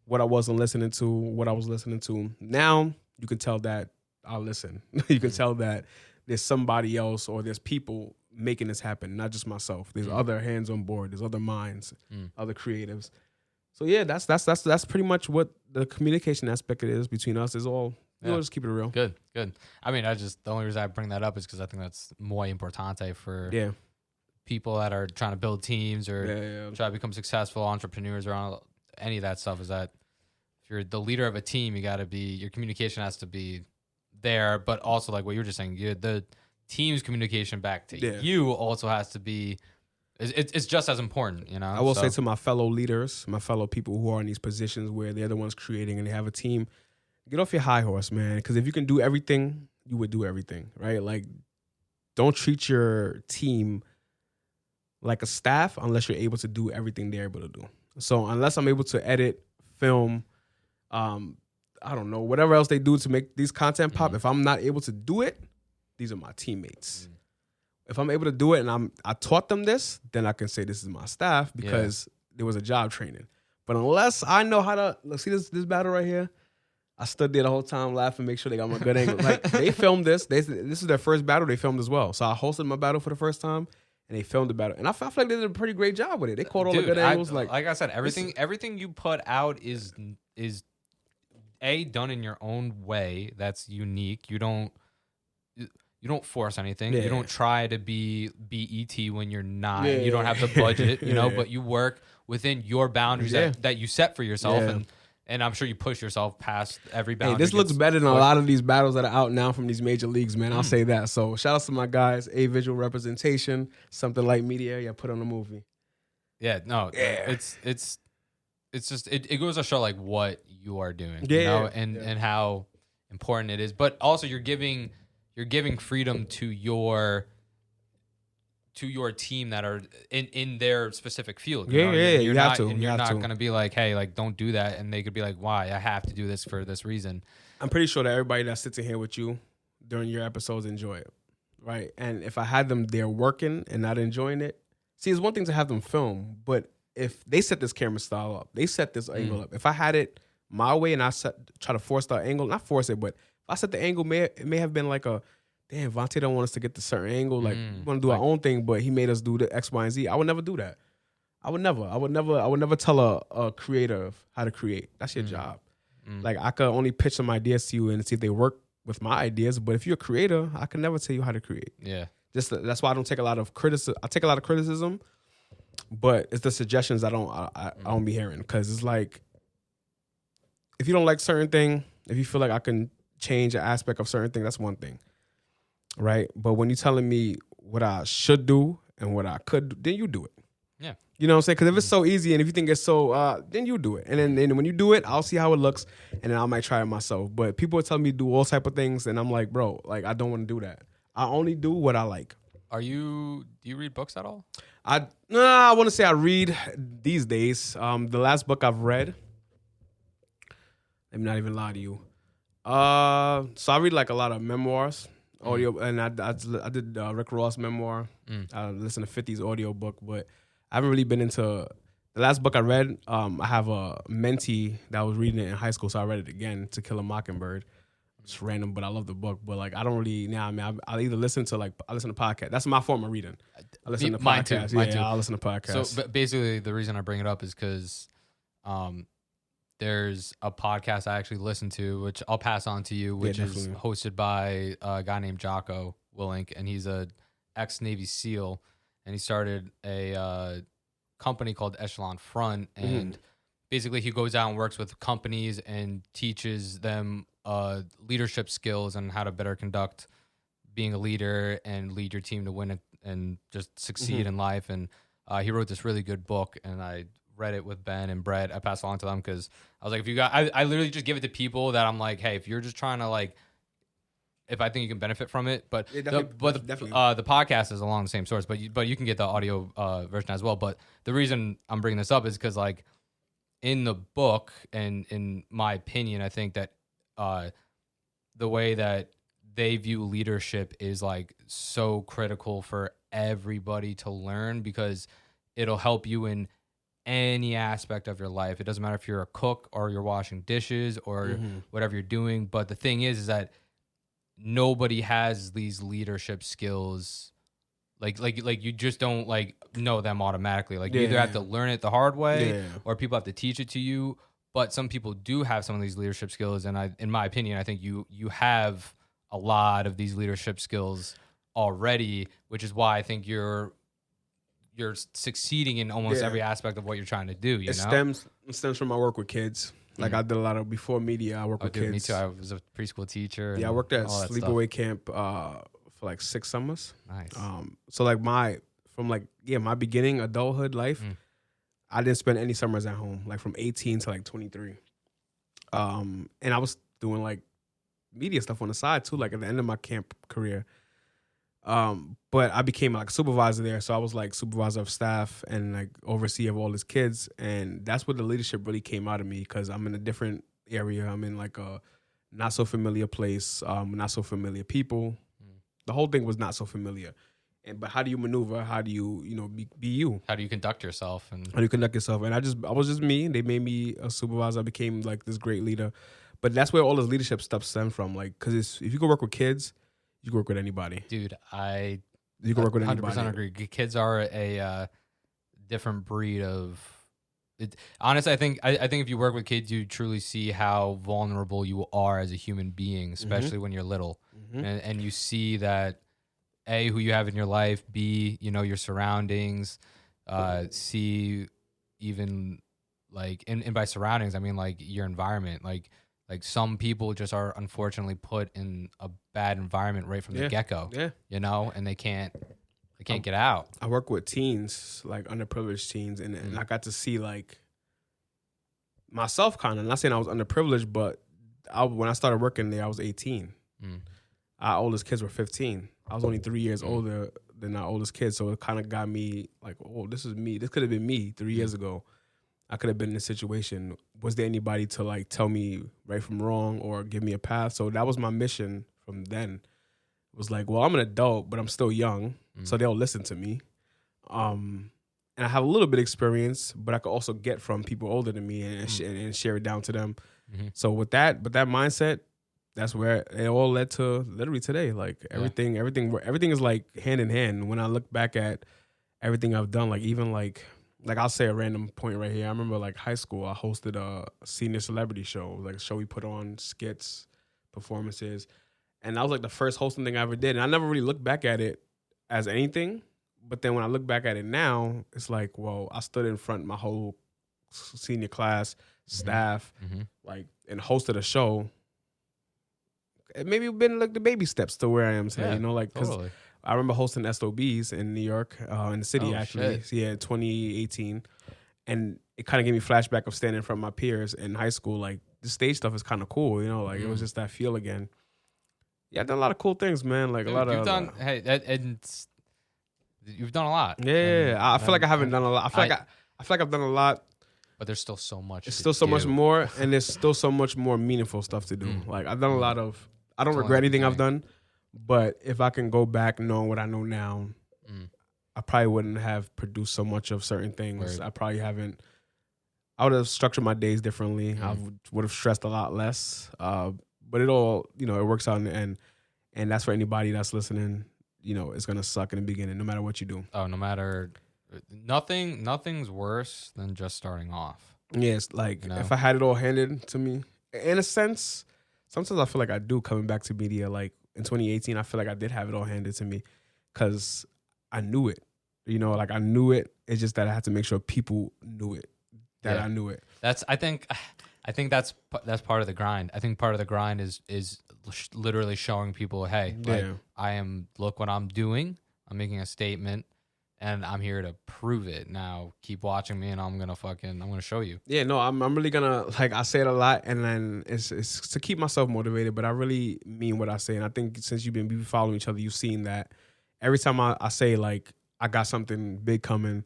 what I wasn't listening to, what I was listening to. Now, you can tell that I listen. You can tell that there's somebody else or there's people making this happen, not just myself. There's other hands on board. There's other minds, other creatives. So yeah, that's pretty much what the communication aspect is between us is all. We'll just keep it real. Good. I mean, the only reason I bring that up is because I think that's muy importante for people that are trying to build teams or try to become successful entrepreneurs or any of that stuff. Is that if you're the leader of a team, you got to be, your communication has to be there, but also like what you were just saying, the team's communication back to you also has to be It's just as important, you know. I will say to my fellow leaders, my fellow people who are in these positions where they're the ones creating and they have a team, get off your high horse, man. Because if you can do everything, you would do everything, right? Like, don't treat your team like a staff unless you're able to do everything they're able to do. So unless I'm able to edit, film, I don't know, whatever else they do to make these content pop, if I'm not able to do it, these are my teammates. If I'm able to do it and I taught them this, then I can say this is my staff because there was a job training. But unless I know how to, look, see this battle right here? I stood there the whole time laughing, make sure they got my good angle. Like, they filmed this. This is their first battle they filmed as well. So I hosted my battle for the first time, and they filmed the battle. And I felt like they did a pretty great job with it. They caught all the good angles. Like I said, everything you put out is done in your own way that's unique. You don't force anything. You don't try to be BET when you're not. You don't have the budget, you know, but you work within your boundaries that you set for yourself. And I'm sure you push yourself past every boundary. Hey, this looks better than a lot of these battles that are out now from these major leagues, man. I'll say that. So shout out to my guys. A visual representation, something like media. Yeah, put on a movie. Yeah, no, it's just it goes to show like what you are doing, you know, and how important it is. But also you're giving freedom to your team that are in their specific field. You know? You have to. And you're not going to be like, hey, like, don't do that. And they could be like, why? I have to do this for this reason. I'm pretty sure that everybody that sits in here with you during your episodes enjoy it, right? And if I had them there working and not enjoying it, see, it's one thing to have them film, but if they set this camera style up, they set this angle up. If I had it my way and I try to force the angle, not force it, but if I set the angle, it may have been like a, damn, Vonte don't want us to get the certain angle. Like, we want to do our own thing, but he made us do the X, Y, and Z. I would never do that. I would never tell a creative how to create. That's your job. Like, I could only pitch some ideas to you and see if they work with my ideas. But if you're a creator, I can never tell you how to create. Yeah. That's why I don't take a lot of criticism. I take a lot of criticism, but it's the suggestions I don't be hearing. Because it's like, if you don't like certain thing, if you feel like I can change an aspect of certain thing, that's one thing. Right? But when you're telling me what I should do and what I could do, then you do it. Yeah. You know what I'm saying? Because if it's so easy and if you think it's so, then you do it. And then when you do it, I'll see how it looks and then I might try it myself. But people are telling me to do all type of things and I'm like, bro, like, I don't want to do that. I only do what I like. Do you read books at all? I want to say I read these days. The last book I've read, let me not even lie to you. So I read like a lot of memoirs. Audio, and I did Rick Ross memoir. I listened to 50's audio book, but I haven't really been into the last book I read. I have a mentee that was reading it in high school, so I read it again, To Kill a Mockingbird. It's random, but I love the book. But like, I don't really I'll either listen to podcasts. That's my form of reading. I listen to podcasts. Mine too. I'll listen to podcasts. So basically, the reason I bring it up is because there's a podcast I actually listen to, which I'll pass on to you, which is hosted by a guy named Jocko Willink, and he's a ex-Navy SEAL, and he started a company called Echelon Front, and basically he goes out and works with companies and teaches them leadership skills and how to better conduct being a leader and lead your team to win it and just succeed in life. And he wrote this really good book, and I read it with Ben and Brett. I passed along to them because I was like, if you got, I literally just give it to people that I'm like, hey, if you're just trying to like, if I think you can benefit from it, but the podcast is along the same source, but you can get the audio version as well. But the reason I'm bringing this up is because like in the book and in my opinion, I think that the way that they view leadership is like so critical for everybody to learn because it'll help you in any aspect of your life. It doesn't matter if you're a cook or you're washing dishes or whatever you're doing. But the thing is that nobody has these leadership skills. Like you just don't like know them automatically. Like you either have to learn it the hard way or people have to teach it to you. But some people do have some of these leadership skills. And in my opinion, I think you have a lot of these leadership skills already, which is why I think you're succeeding in almost every aspect of what you're trying to do. It stems from my work with kids. Like I did a lot of before media. I worked with kids. Me too. I was a preschool teacher. Yeah, I worked at sleepaway camp for like 6 summers. Nice. So like my from like, my beginning adulthood life, I didn't spend any summers at home, like from 18 to like 23. And I was doing like media stuff on the side too, like at the end of my camp career. But I became like a supervisor there. So I was like supervisor of staff and like overseer of all his kids. And that's where the leadership really came out of me, because I'm in a different area. I'm in like a not so familiar place, not so familiar people. The whole thing was not so familiar. But how do you maneuver? How do you, be you? How do you conduct yourself? And how do you conduct yourself? And I was just me. They made me a supervisor. I became like this great leader. But that's where all this leadership stuff stemmed from. Like, because if you can work with kids, you can work with anybody. Dude, you can work with 100% anybody. 100% agree. Kids are a different breed of. Honestly, I think if you work with kids, you truly see how vulnerable you are as a human being, especially when you're little, and you see that A, who you have in your life, B, your surroundings, C, even like, and by surroundings I mean like your environment, like some people just are unfortunately put in a bad environment right from the get-go, and they can't get out. I work with teens, like underprivileged teens, and I got to see like myself kind of, not saying I was underprivileged, but when I started working there, I was 18. Our oldest kids were 15. I was only 3 years older than our oldest kids, so it kind of got me like, oh, this is me. This could have been me 3 years ago. I could have been in this situation. Was there anybody to like tell me right from wrong or give me a path? So that was my mission from then. It was like, well, I'm an adult, but I'm still young, so they'll listen to me. And I have a little bit of experience, but I could also get from people older than me and share it down to them. So with that mindset, that's where it all led to literally today. Like everything is like hand in hand. When I look back at everything I've done, like even like I'll say a random point right here. I remember like high school, I hosted a senior celebrity show, like a show we put on, skits, performances. And that was like the first hosting thing I ever did. And I never really looked back at it as anything. But then when I look back at it now, it's like, well, I stood in front of my whole senior class, staff, like, and hosted a show. It maybe been like the baby steps to where I am today, because totally. I remember hosting SOBs in New York, in the city, actually. Shit. Yeah, in 2018. And it kind of gave me flashback of standing in front of my peers in high school. Like, the stage stuff is kind of cool, it was just that feel again. Yeah, I've done a lot of cool things, man. Like, dude, a lot you've of... done, you've done a lot. Yeah, I feel like I haven't done a lot. I feel like I've done a lot. But there's still so much. There's still so much more, and there's still so much more meaningful stuff to do. Like, I've done a lot of... I don't regret anything I've done, but if I can go back knowing what I know now, I probably wouldn't have produced so much of certain things. Word. I would have structured my days differently. I would have stressed a lot less. But it all, it works out in the end. And that's for anybody that's listening, it's going to suck in the beginning, no matter what you do. Oh, no matter, nothing's worse than just starting off. Yeah, it's like, if I had it all handed to me, in a sense, sometimes I feel like I do coming back to media. Like in 2018, I feel like I did have it all handed to me because I knew it. I knew it. It's just that I had to make sure people knew it, that I knew it. I think that's part of the grind. I think part of the grind is literally showing people, hey, look what I'm doing. I'm making a statement. And I'm here to prove it. Now keep watching me, and I'm gonna show you. Yeah, no, I'm really gonna, like, I say it a lot, and then it's to keep myself motivated. But I really mean what I say, and I think since we've been following each other, you've seen that every time I say like I got something big coming,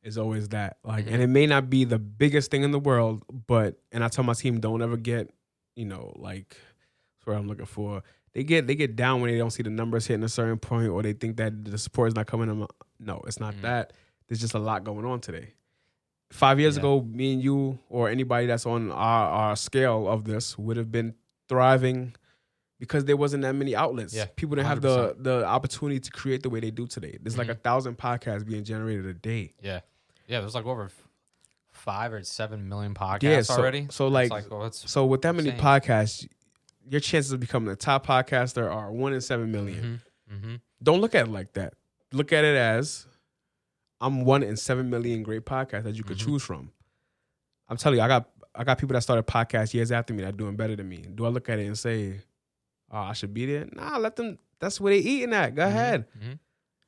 it's always that like, and it may not be the biggest thing in the world, but and I tell my team, don't ever get, like, that's what I'm looking for. They get down when they don't see the numbers hitting a certain point, or they think that the support is not coming in. No, it's not that. There's just a lot going on today. 5 years ago, me and you or anybody that's on our scale of this would have been thriving because there wasn't that many outlets. Yeah, people didn't 100%. Have the opportunity to create the way they do today. There's like 1,000 podcasts being generated a day. Yeah. Yeah, there's like over 5 or 7 million podcasts already. So with that many podcasts, your chances of becoming a top podcaster are 1 in 7 million. Don't look at it like that. Look at it as I'm 1 in 7 million great podcasts that you could choose from. I'm telling you, I got people that started podcasts years after me that are doing better than me. Do I look at it and say, oh, I should be there? Nah, let them. That's where they eating at. Go ahead.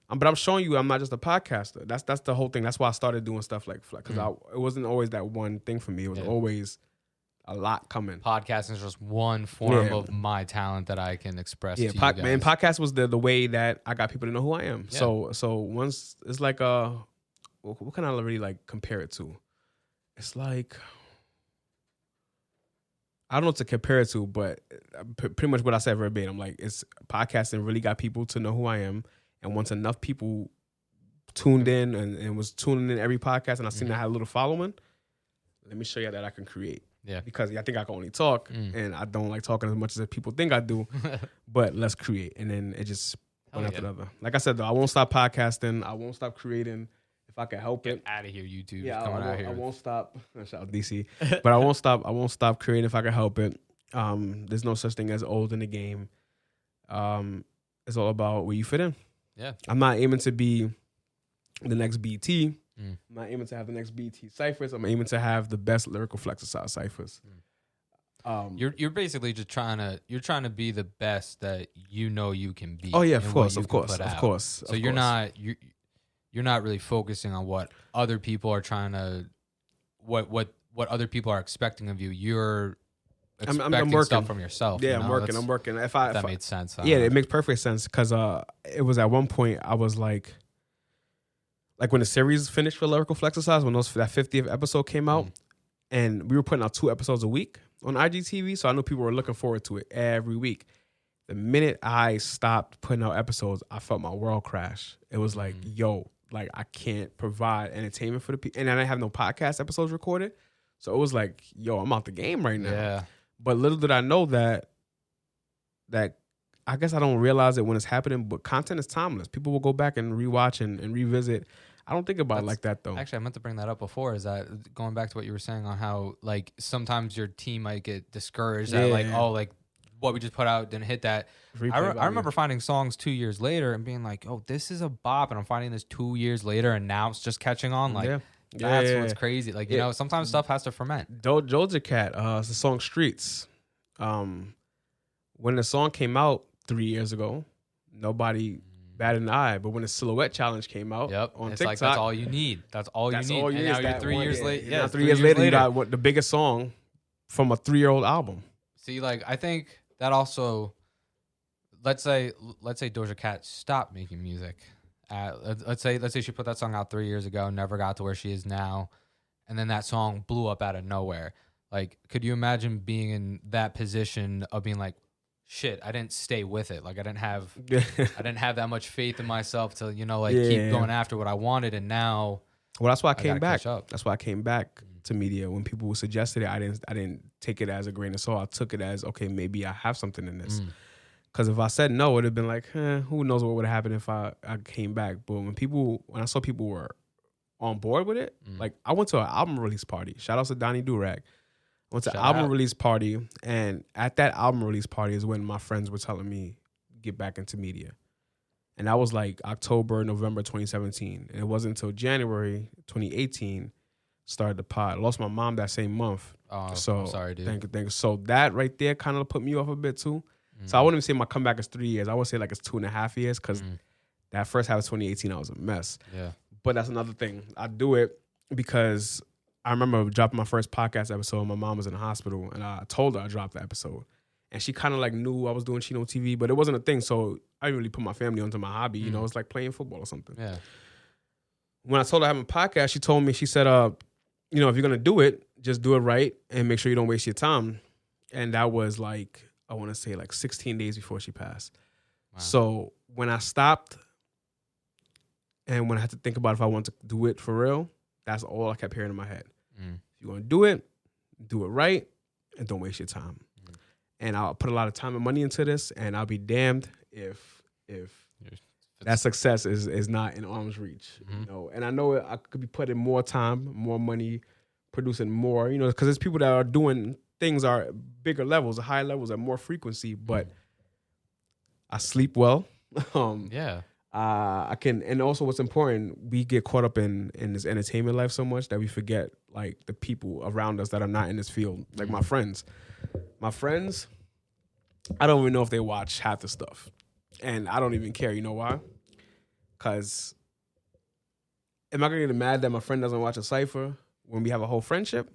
But I'm showing you I'm not just a podcaster. That's the whole thing. That's why I started doing stuff like because it wasn't always that one thing for me. It was always a lot coming. Podcasting is just one form of my talent that I can express to you guys. Man, podcast was the way that I got people to know who I am. Yeah. So once it's like what can I really like compare it to? It's like I don't know what to compare it to, but pretty much what I said verbatim. Like it's podcasting really got people to know who I am, and once enough people tuned in and was tuning in every podcast, and I seen I had a little following. Let me show you that I can create. Yeah, because I think I can only talk, and I don't like talking as much as people think I do. But let's create, and then it just one after the other. Like I said, though, I won't stop podcasting. I won't stop creating if I can help it. Out of here, YouTube. Yeah, I won't stop. Shout out DC, but I won't stop. I won't stop creating if I can help it. There's no such thing as old in the game. It's all about where you fit in. Yeah, I'm not aiming to be the next BT. I'm not aiming to have the next BT Cyphers. I'm aiming to have the best Lyrical Flexercise Cyphers. You're basically just trying to be the best that you know you can be. Oh yeah, of course. So you're not really focusing on what other people are trying to, what other people are expecting of you. You're expecting I'm working stuff from yourself. Yeah, I'm working. If that made sense. It makes perfect sense because it was at one point I was like when the series finished for Lyrical Flexercise, when that 50th episode came out, and we were putting out 2 episodes a week on IGTV, so I knew people were looking forward to it every week. The minute I stopped putting out episodes, I felt my world crash. It was like, yo, like I can't provide entertainment for the people, and I didn't have no podcast episodes recorded, so it was like, yo, I'm out the game right now. Yeah. But little did I know that I guess I don't realize it when it's happening, but content is timeless. People will go back and rewatch and revisit. I don't think about it like that, though. Actually, I meant to bring that up before. Is that going back to what you were saying on how, like, sometimes your team might get discouraged at, like, oh, like, what we just put out didn't hit that. I remember finding songs 2 years later and being like, oh, this is a bop. And I'm finding this 2 years later, and now it's just catching on. Like, that's what's crazy. Like, you know, sometimes stuff has to ferment. Doja Cat, it's the song Streets. When the song came out 3 years ago, nobody batted an eye, but when the Silhouette Challenge came out on TikTok, like that's all you need. That's all you need. And now you're 3 years late. Yeah, 3 years later, you got the biggest song from a 3-year-old album. See, like I think that also, let's say Doja Cat stopped making music. Let's say she put that song out 3 years ago, never got to where she is now, and then that song blew up out of nowhere. Like, could you imagine being in that position of being like, shit, I didn't stay with it. Like I didn't have that much faith in myself to, you know, like keep going after what I wanted. And now, well, that's why I came back. That's why I came back to media. When people suggested it, I didn't take it as a grain of salt. I took it as, okay, maybe I have something in this. Because if I said no, it would have been like, who knows what would have happened if I came back. But when I saw people were on board with it, like I went to an album release party. Shout out to Donnie Durag. Went to album release party, and at that album release party is when my friends were telling me get back into media. And that was like October, November 2017. And it wasn't until January 2018 started the pod. I lost my mom that same month. Oh, so I'm sorry, dude. Thank you. So that right there kind of put me off a bit too. So I wouldn't even say my comeback is 3 years. I would say like it's 2.5 years because that first half of 2018 I was a mess. Yeah. But that's another thing. I do it because I remember dropping my first podcast episode. My mom was in the hospital, and I told her I dropped the episode. And she kind of like knew I was doing Chino TV, but it wasn't a thing. So I didn't really put my family onto my hobby. You know, it's like playing football or something. Yeah. When I told her I have a podcast, she told me, she said, you know, if you're going to do it, just do it right and make sure you don't waste your time. And that was like, I want to say like 16 days before she passed. Wow. So when I stopped and when I had to think about if I wanted to do it for real, that's all I kept hearing in my head. If you're going to do it right, and don't waste your time. And I'll put a lot of time and money into this, and I'll be damned if that success is not in arm's reach. You know, and I know I could be putting more time, more money, producing more. You know, because there's people that are doing things are bigger levels, higher levels, at more frequency. But I sleep well. I can, and also what's important, we get caught up in this entertainment life so much that we forget like the people around us that are not in this field. Like my friends, I don't even know if they watch half the stuff, and I don't even care. You know why? Because am I going to get mad that my friend doesn't watch a cypher when we have a whole friendship?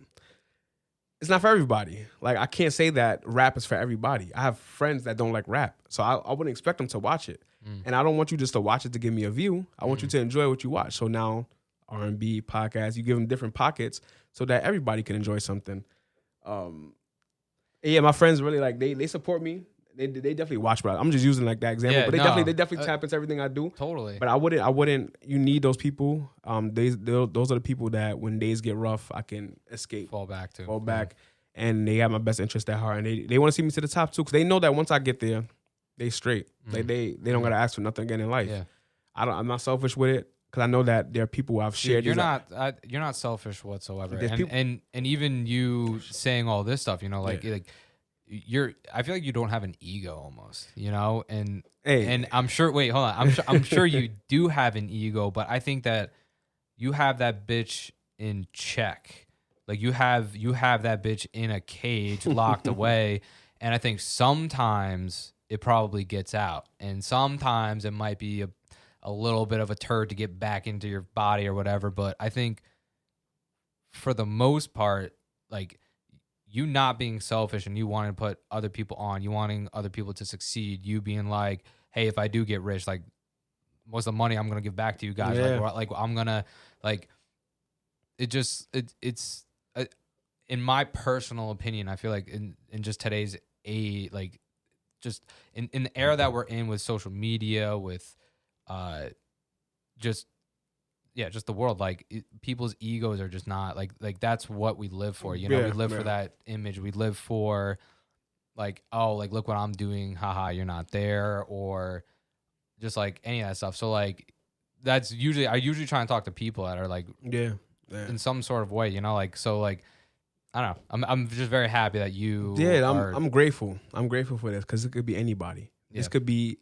It's not for everybody. Like, I can't say that rap is for everybody. I have friends that don't like rap, so I wouldn't expect them to watch it. And I don't want you just to watch it to give me a view. I want you to enjoy what you watch. So now R&B, podcasts, you give them different pockets so that everybody can enjoy something. Yeah, my friends really like, they support me. They definitely watch, but I'm just using like that example. Yeah, but they definitely tap into everything I do. Totally. But I wouldn't. You need those people. Those are the people that when days get rough, I can escape, fall back, and they have my best interest at heart, and they want to see me to the top too, because they know that once I get there, they straight. Like they don't gotta ask for nothing again in life. Yeah. I'm not selfish with it, because I know that there are people I've shared. You're not selfish whatsoever, and even you saying all this stuff, like I feel like you don't have an ego almost, and I'm sure. Wait, hold on. I'm sure you do have an ego, but I think that you have that bitch in check. Like you have that bitch in a cage, locked away, and I think sometimes it probably gets out, and sometimes it might be a little bit of a turd to get back into your body or whatever. But I think for the most part, like, you not being selfish and you wanting to put other people on, you wanting other people to succeed, you being like, hey, if I do get rich, like, most of the money I'm going to give back to you guys. Yeah. Like I'm going to, like, it's in my personal opinion, I feel like in just today's age, like, just in the era that we're in with social media, with just the world, like, people's egos are just not like that's what we live for. We live for that image. We live for, like, oh, like, look what I'm doing, haha, you're not there, or just like any of that stuff. So like I usually try and talk to people that are like in some sort of way, like, so like, I don't know. I'm just very happy that you. Yeah, I'm grateful. I'm grateful for this, because it could be anybody. Yeah. You could be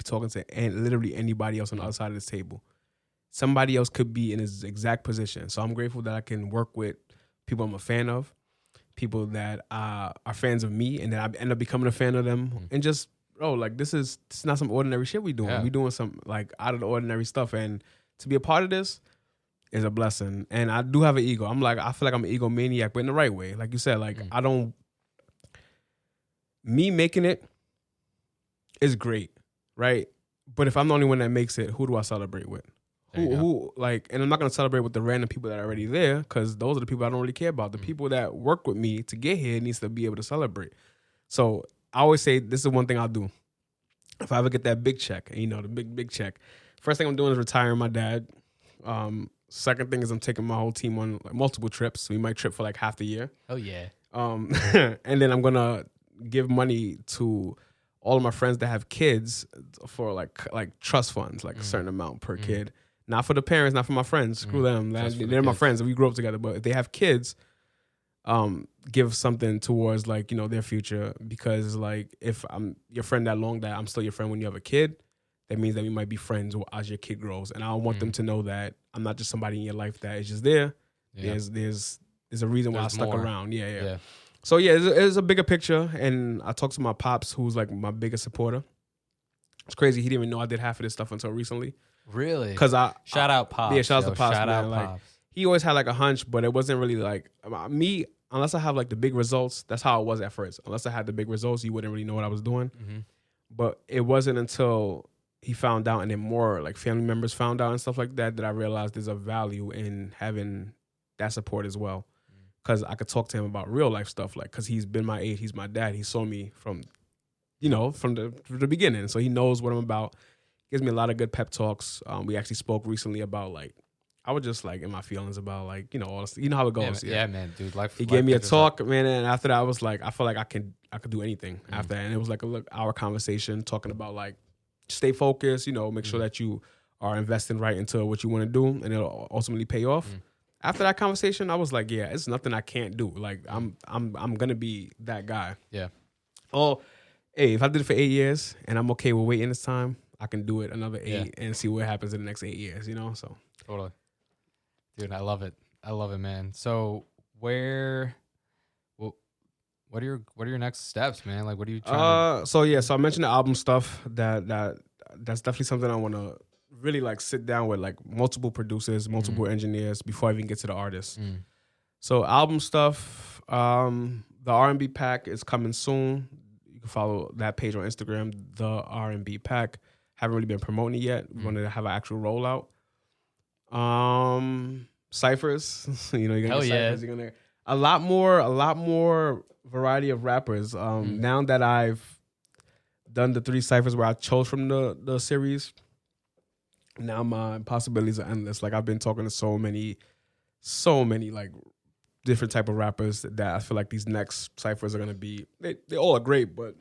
talking to literally anybody else on the other side of this table. Somebody else could be in his exact position. So I'm grateful that I can work with people I'm a fan of, people that are fans of me, and then I end up becoming a fan of them. And just, like, this is not some ordinary shit we doing. Yeah. We doing some, like, out of the ordinary stuff. And to be a part of this is a blessing. And I do have an ego. I feel like I'm an egomaniac, but in the right way. Like you said, like, me making it is great, right? But if I'm the only one that makes it, who do I celebrate with? Who like, and I'm not gonna celebrate with the random people that are already there, because those are the people I don't really care about. The people that work with me to get here needs to be able to celebrate. So I always say this is one thing I'll do. If I ever get that big check, and the big check, first thing I'm doing is retiring my dad. Second thing is I'm taking my whole team on, like, multiple trips. We might trip for like half the year. Oh yeah. And then I'm gonna give money to all of my friends that have kids for like trust funds, like a certain amount per kid. Not for the parents, not for my friends. Screw them. They're my friends, and we grew up together. But if they have kids, give something towards, like, their future. Because, like, if I'm your friend that long, that I'm still your friend when you have a kid, that means that we might be friends as your kid grows. And I want them to know that I'm not just somebody in your life that is just there. Yeah. There's a reason why I stuck around. Yeah. So yeah, it's a bigger picture. And I talked to my pops, who's like my biggest supporter. It's crazy. He didn't even know I did half of this stuff until recently. Really? Because shout out Pops. Yeah, shout out to Pops. Shout out like, Pops. He always had like a hunch, but it wasn't really like me. Unless I have like the big results, that's how it was at first. Unless I had the big results, you wouldn't really know what I was doing. But it wasn't until he found out, and then more like family members found out and stuff like that, that I realized there's a value in having that support as well. Because I could talk to him about real life stuff, like, because he's been my age, he's my dad, he saw me from the beginning, so he knows what I'm about. Gives me a lot of good pep talks. We actually spoke recently about, like, I was just like in my feelings about, like, all this, how it goes. Yeah, man, dude. He gave me a talk, man, and after that I was like, I felt like I could do anything after that. And it was like our conversation talking about, like, stay focused, make sure that you are investing right into what you want to do, and it'll ultimately pay off. After that conversation, I was like, yeah, it's nothing I can't do. Like, I'm gonna be that guy. Yeah. Oh, hey, if I did it for 8 years and I'm okay with waiting this time, I can do it another 8 and see what happens in the next 8 years, So totally. Dude, I love it. I love it, man. So what are your next steps, man? Like, what are you trying So I mentioned the album stuff. That's definitely something I want to really like sit down with like multiple producers, multiple engineers before I even get to the artist. So album stuff, the R&B pack is coming soon. You can follow that page on Instagram, the R&B pack. Haven't really been promoting it yet. We're going to have an actual rollout. Cyphers, you know, you're gonna get cyphers. You're gonna a lot more variety of rappers. Now that I've done the 3 cyphers where I chose from the series, now my possibilities are endless. Like I've been talking to so many like different type of rappers that I feel like these next cyphers are gonna be. They all are great, but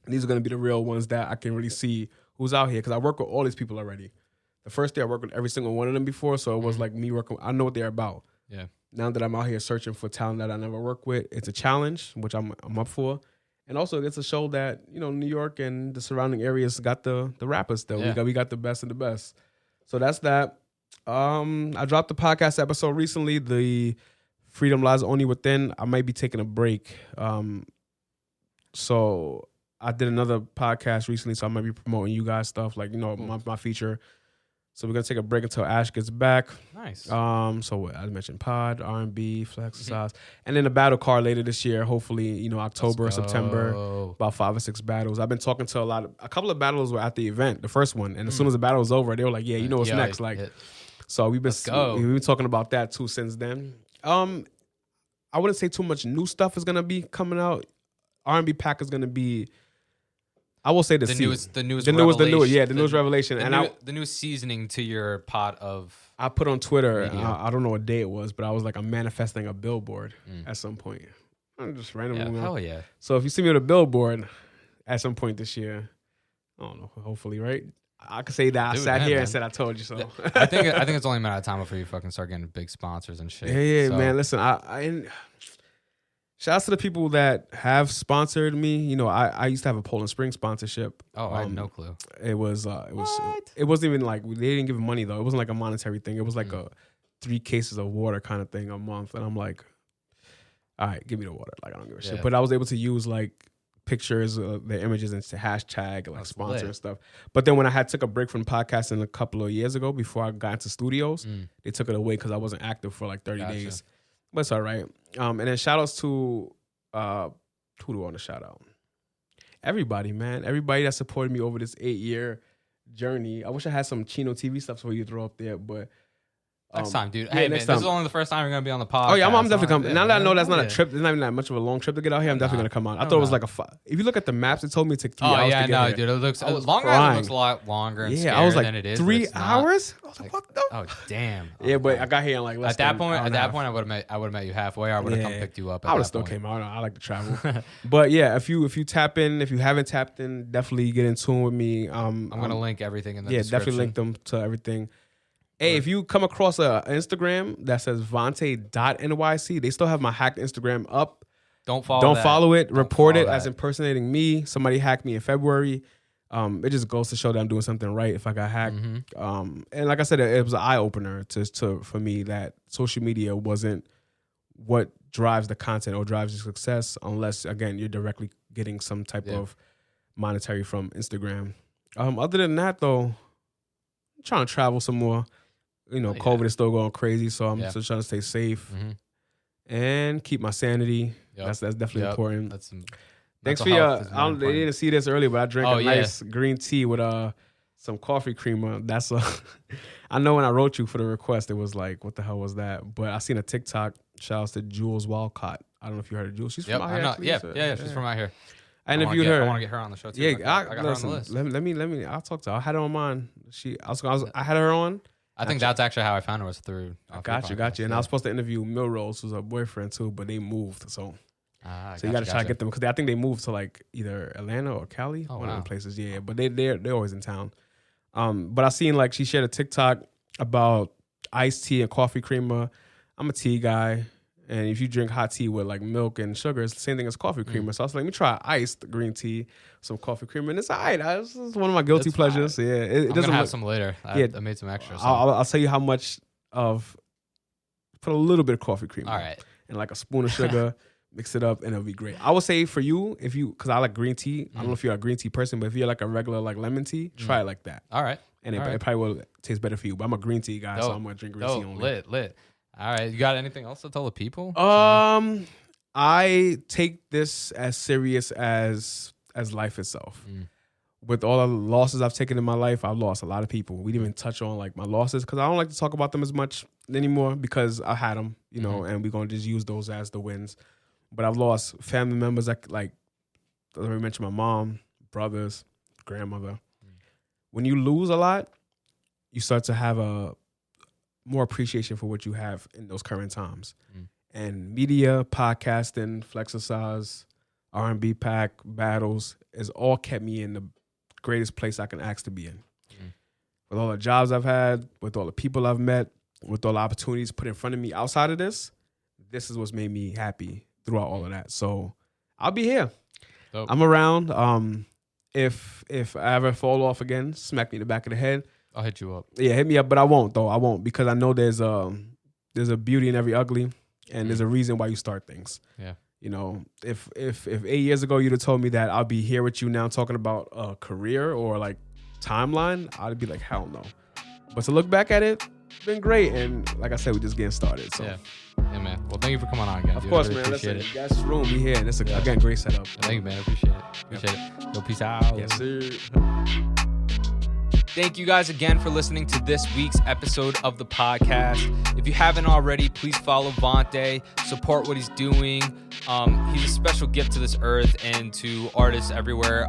these are gonna be the real ones that I can really see who's out here because I work with all these people already. The first day I worked with every single one of them before, so it was like me working. I know what they're about. Yeah. Now that I'm out here searching for talent that I never worked with, it's a challenge, which I'm up for. And also it's a show that, you know, New York and the surrounding areas got the rappers still. Yeah. We got the best of the best. So that's that. I dropped the podcast episode recently, the Freedom Lies Only Within. I might be taking a break. So I did another podcast recently, so I might be promoting you guys stuff, like, you know, my feature. So we're gonna take a break until Ash gets back. Nice. So I mentioned pod, R&B, Flexercise, and then a battle card later this year. Hopefully, you know, October or September. About 5 or 6 battles. I've been talking to a couple of battlers were at the event, the first one, and as soon as the battle was over, they were like, "Yeah, you know what's next." Like, so we've been talking about that too since then. I wouldn't say too much new stuff is gonna be coming out. R&B pack is gonna be. I will say the newest revelation, the new seasoning to your pot of. I put on Twitter. I don't know what day it was, but I was like, I'm manifesting a billboard at some point. I'm just randomly. Hell yeah! So if you see me with a billboard at some point this year, I don't know. Hopefully, right? I could say that I sat here and said I told you so. I think it's only a matter of time before you fucking start getting big sponsors and shit. Yeah, man. Listen, shout out to the people that have sponsored me. You know, I used to have a Poland Spring sponsorship. Oh, I had no clue. It wasn't even like they didn't give money though. It wasn't like a monetary thing. It was like a 3 cases of water kind of thing a month. And I'm like, all right, give me the water. Like I don't give a shit. But I was able to use like pictures of the images and hashtag like sponsor and stuff. But then when I took a break from podcasting a couple of years ago before I got into studios, they took it away because I wasn't active for like 30 days. But it's all right. And then shout outs to who do I want to shout out? Everybody, man. Everybody that supported me over this 8-year journey. I wish I had some Chino TV stuff for you to throw up there, but next time, dude. Hey, man, this is only the first time you're gonna be on the podcast. Oh yeah, I'm definitely coming. Now that I know that's not a trip, there's not even that much of a long trip to get out here. I'm definitely gonna come on. I thought it was like if you look at the maps, it told me it took 3 hours. Oh yeah, to get here. Dude, it looks Long Island looks a lot longer. And I was like than it is, 3 hours. I was like, what the? Oh damn. Yeah, but I got here in like less at that point. I would have met you halfway. Or I would have come picked you up. I would have still came out. I like to travel. But yeah, if you tap in, if you haven't tapped in, definitely get in tune with me. I'm gonna link everything in the description. Definitely link them to everything. Hey, if you come across an Instagram that says Vonte.NYC, they still have my hacked Instagram up. Don't follow it. Report it as impersonating me. Somebody hacked me in February. It just goes to show that I'm doing something right if I got hacked. And like I said, it was an eye opener for me that social media wasn't what drives the content or drives the success, unless again you're directly getting some type of monetary from Instagram. Other than that, though, I'm trying to travel some more. You know, COVID is still going crazy, so I'm still trying to stay safe and keep my sanity. That's definitely important. Thanks for your. They didn't see this earlier, but I drank a nice green tea with some coffee creamer. That's I know when I wrote you for the request, it was like, what the hell was that? But I seen a TikTok. Shout out to Jules Walcott. I don't know if you heard of Jules. She's from out here. She's from out here. I interviewed her. I want to get her on the show too. Yeah, I got her on the list. Let me. I'll talk to her. I had her on mine. I had her on. I think that's actually how I found her, was through. Got you. And I was supposed to interview Milrose, who's her boyfriend too, but they moved. So you got to try to get them because I think they moved to like either Atlanta or Cali, one of the places. Yeah, but they're always in town. But I seen like she shared a TikTok about iced tea and coffee creamer. I'm a tea guy. And if you drink hot tea with like milk and sugar, it's the same thing as coffee creamer. So I was like, let me try iced green tea, some coffee creamer, and it's all right. This is one of my guilty pleasures. Yeah, I'm gonna have some later. I made some extra. I'll tell you how much of. Put a little bit of coffee creamer. All right. And like a spoon of sugar, mix it up, and it'll be great. I would say for you, because I like green tea. I don't know if you're a green tea person, but if you're like a regular like lemon tea, try it like that. All right. and it probably will taste better for you. But I'm a green tea guy, so I'm gonna drink green tea only. Lit. All right, you got anything else to tell the people? I take this as serious as life itself. With all the losses I've taken in my life, I've lost a lot of people. We didn't even touch on like my losses because I don't like to talk about them as much anymore because I had them, you know, and we're gonna just use those as the wins. But I've lost family members like I already mentioned, my mom, brothers, grandmother. When you lose a lot, you start to have a more appreciation for what you have in those current times. And media, podcasting, Flexercise, R&B pack, battles has all kept me in the greatest place I can ask to be in. With all the jobs I've had, with all the people I've met, with all the opportunities put in front of me outside of this is what's made me happy throughout all of that. So I'll be here. Dope. I'm around. If I ever fall off again, smack me in the back of the head. I'll hit you up. Yeah, hit me up, but I won't though. I won't because I know there's a beauty in every ugly, and there's a reason why you start things. Yeah. You know, if 8 years ago you'd have told me that I'll be here with you now talking about a career or like timeline, I'd be like, hell no. But to look back at it, it's been great. And like I said, we're just getting started. So yeah, man. Well, thank you for coming on again. Of course, man. Listen, guest room, we here, and it's again great setup. Thank you, man. Appreciate it. Yo, peace out. Yes, sir. Thank you guys again for listening to this week's episode of the podcast. If you haven't already, please follow Vonte, support what he's doing. He's a special gift to this earth and to artists everywhere.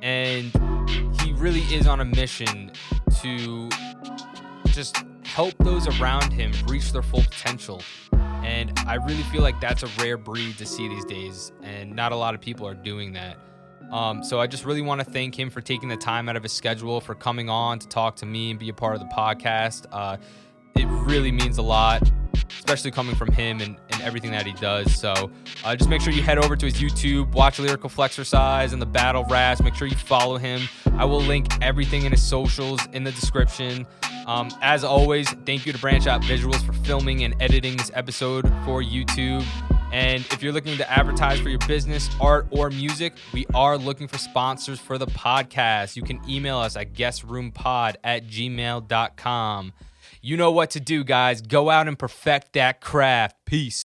And he really is on a mission to just help those around him reach their full potential. And I really feel like that's a rare breed to see these days, and not a lot of people are doing that. So I just really want to thank him for taking the time out of his schedule, for coming on to talk to me and be a part of the podcast. It really means a lot, especially coming from him and everything that he does. So just make sure you head over to his YouTube, watch Lyrical Flexercise and the Battle Raps. Make sure you follow him. I will link everything in his socials in the description. As always, thank you to Branch Out Visuals for filming and editing this episode for YouTube. And if you're looking to advertise for your business, art, or music, we are looking for sponsors for the podcast. You can email us at guestroompod@gmail.com. You know what to do, guys. Go out and perfect that craft. Peace.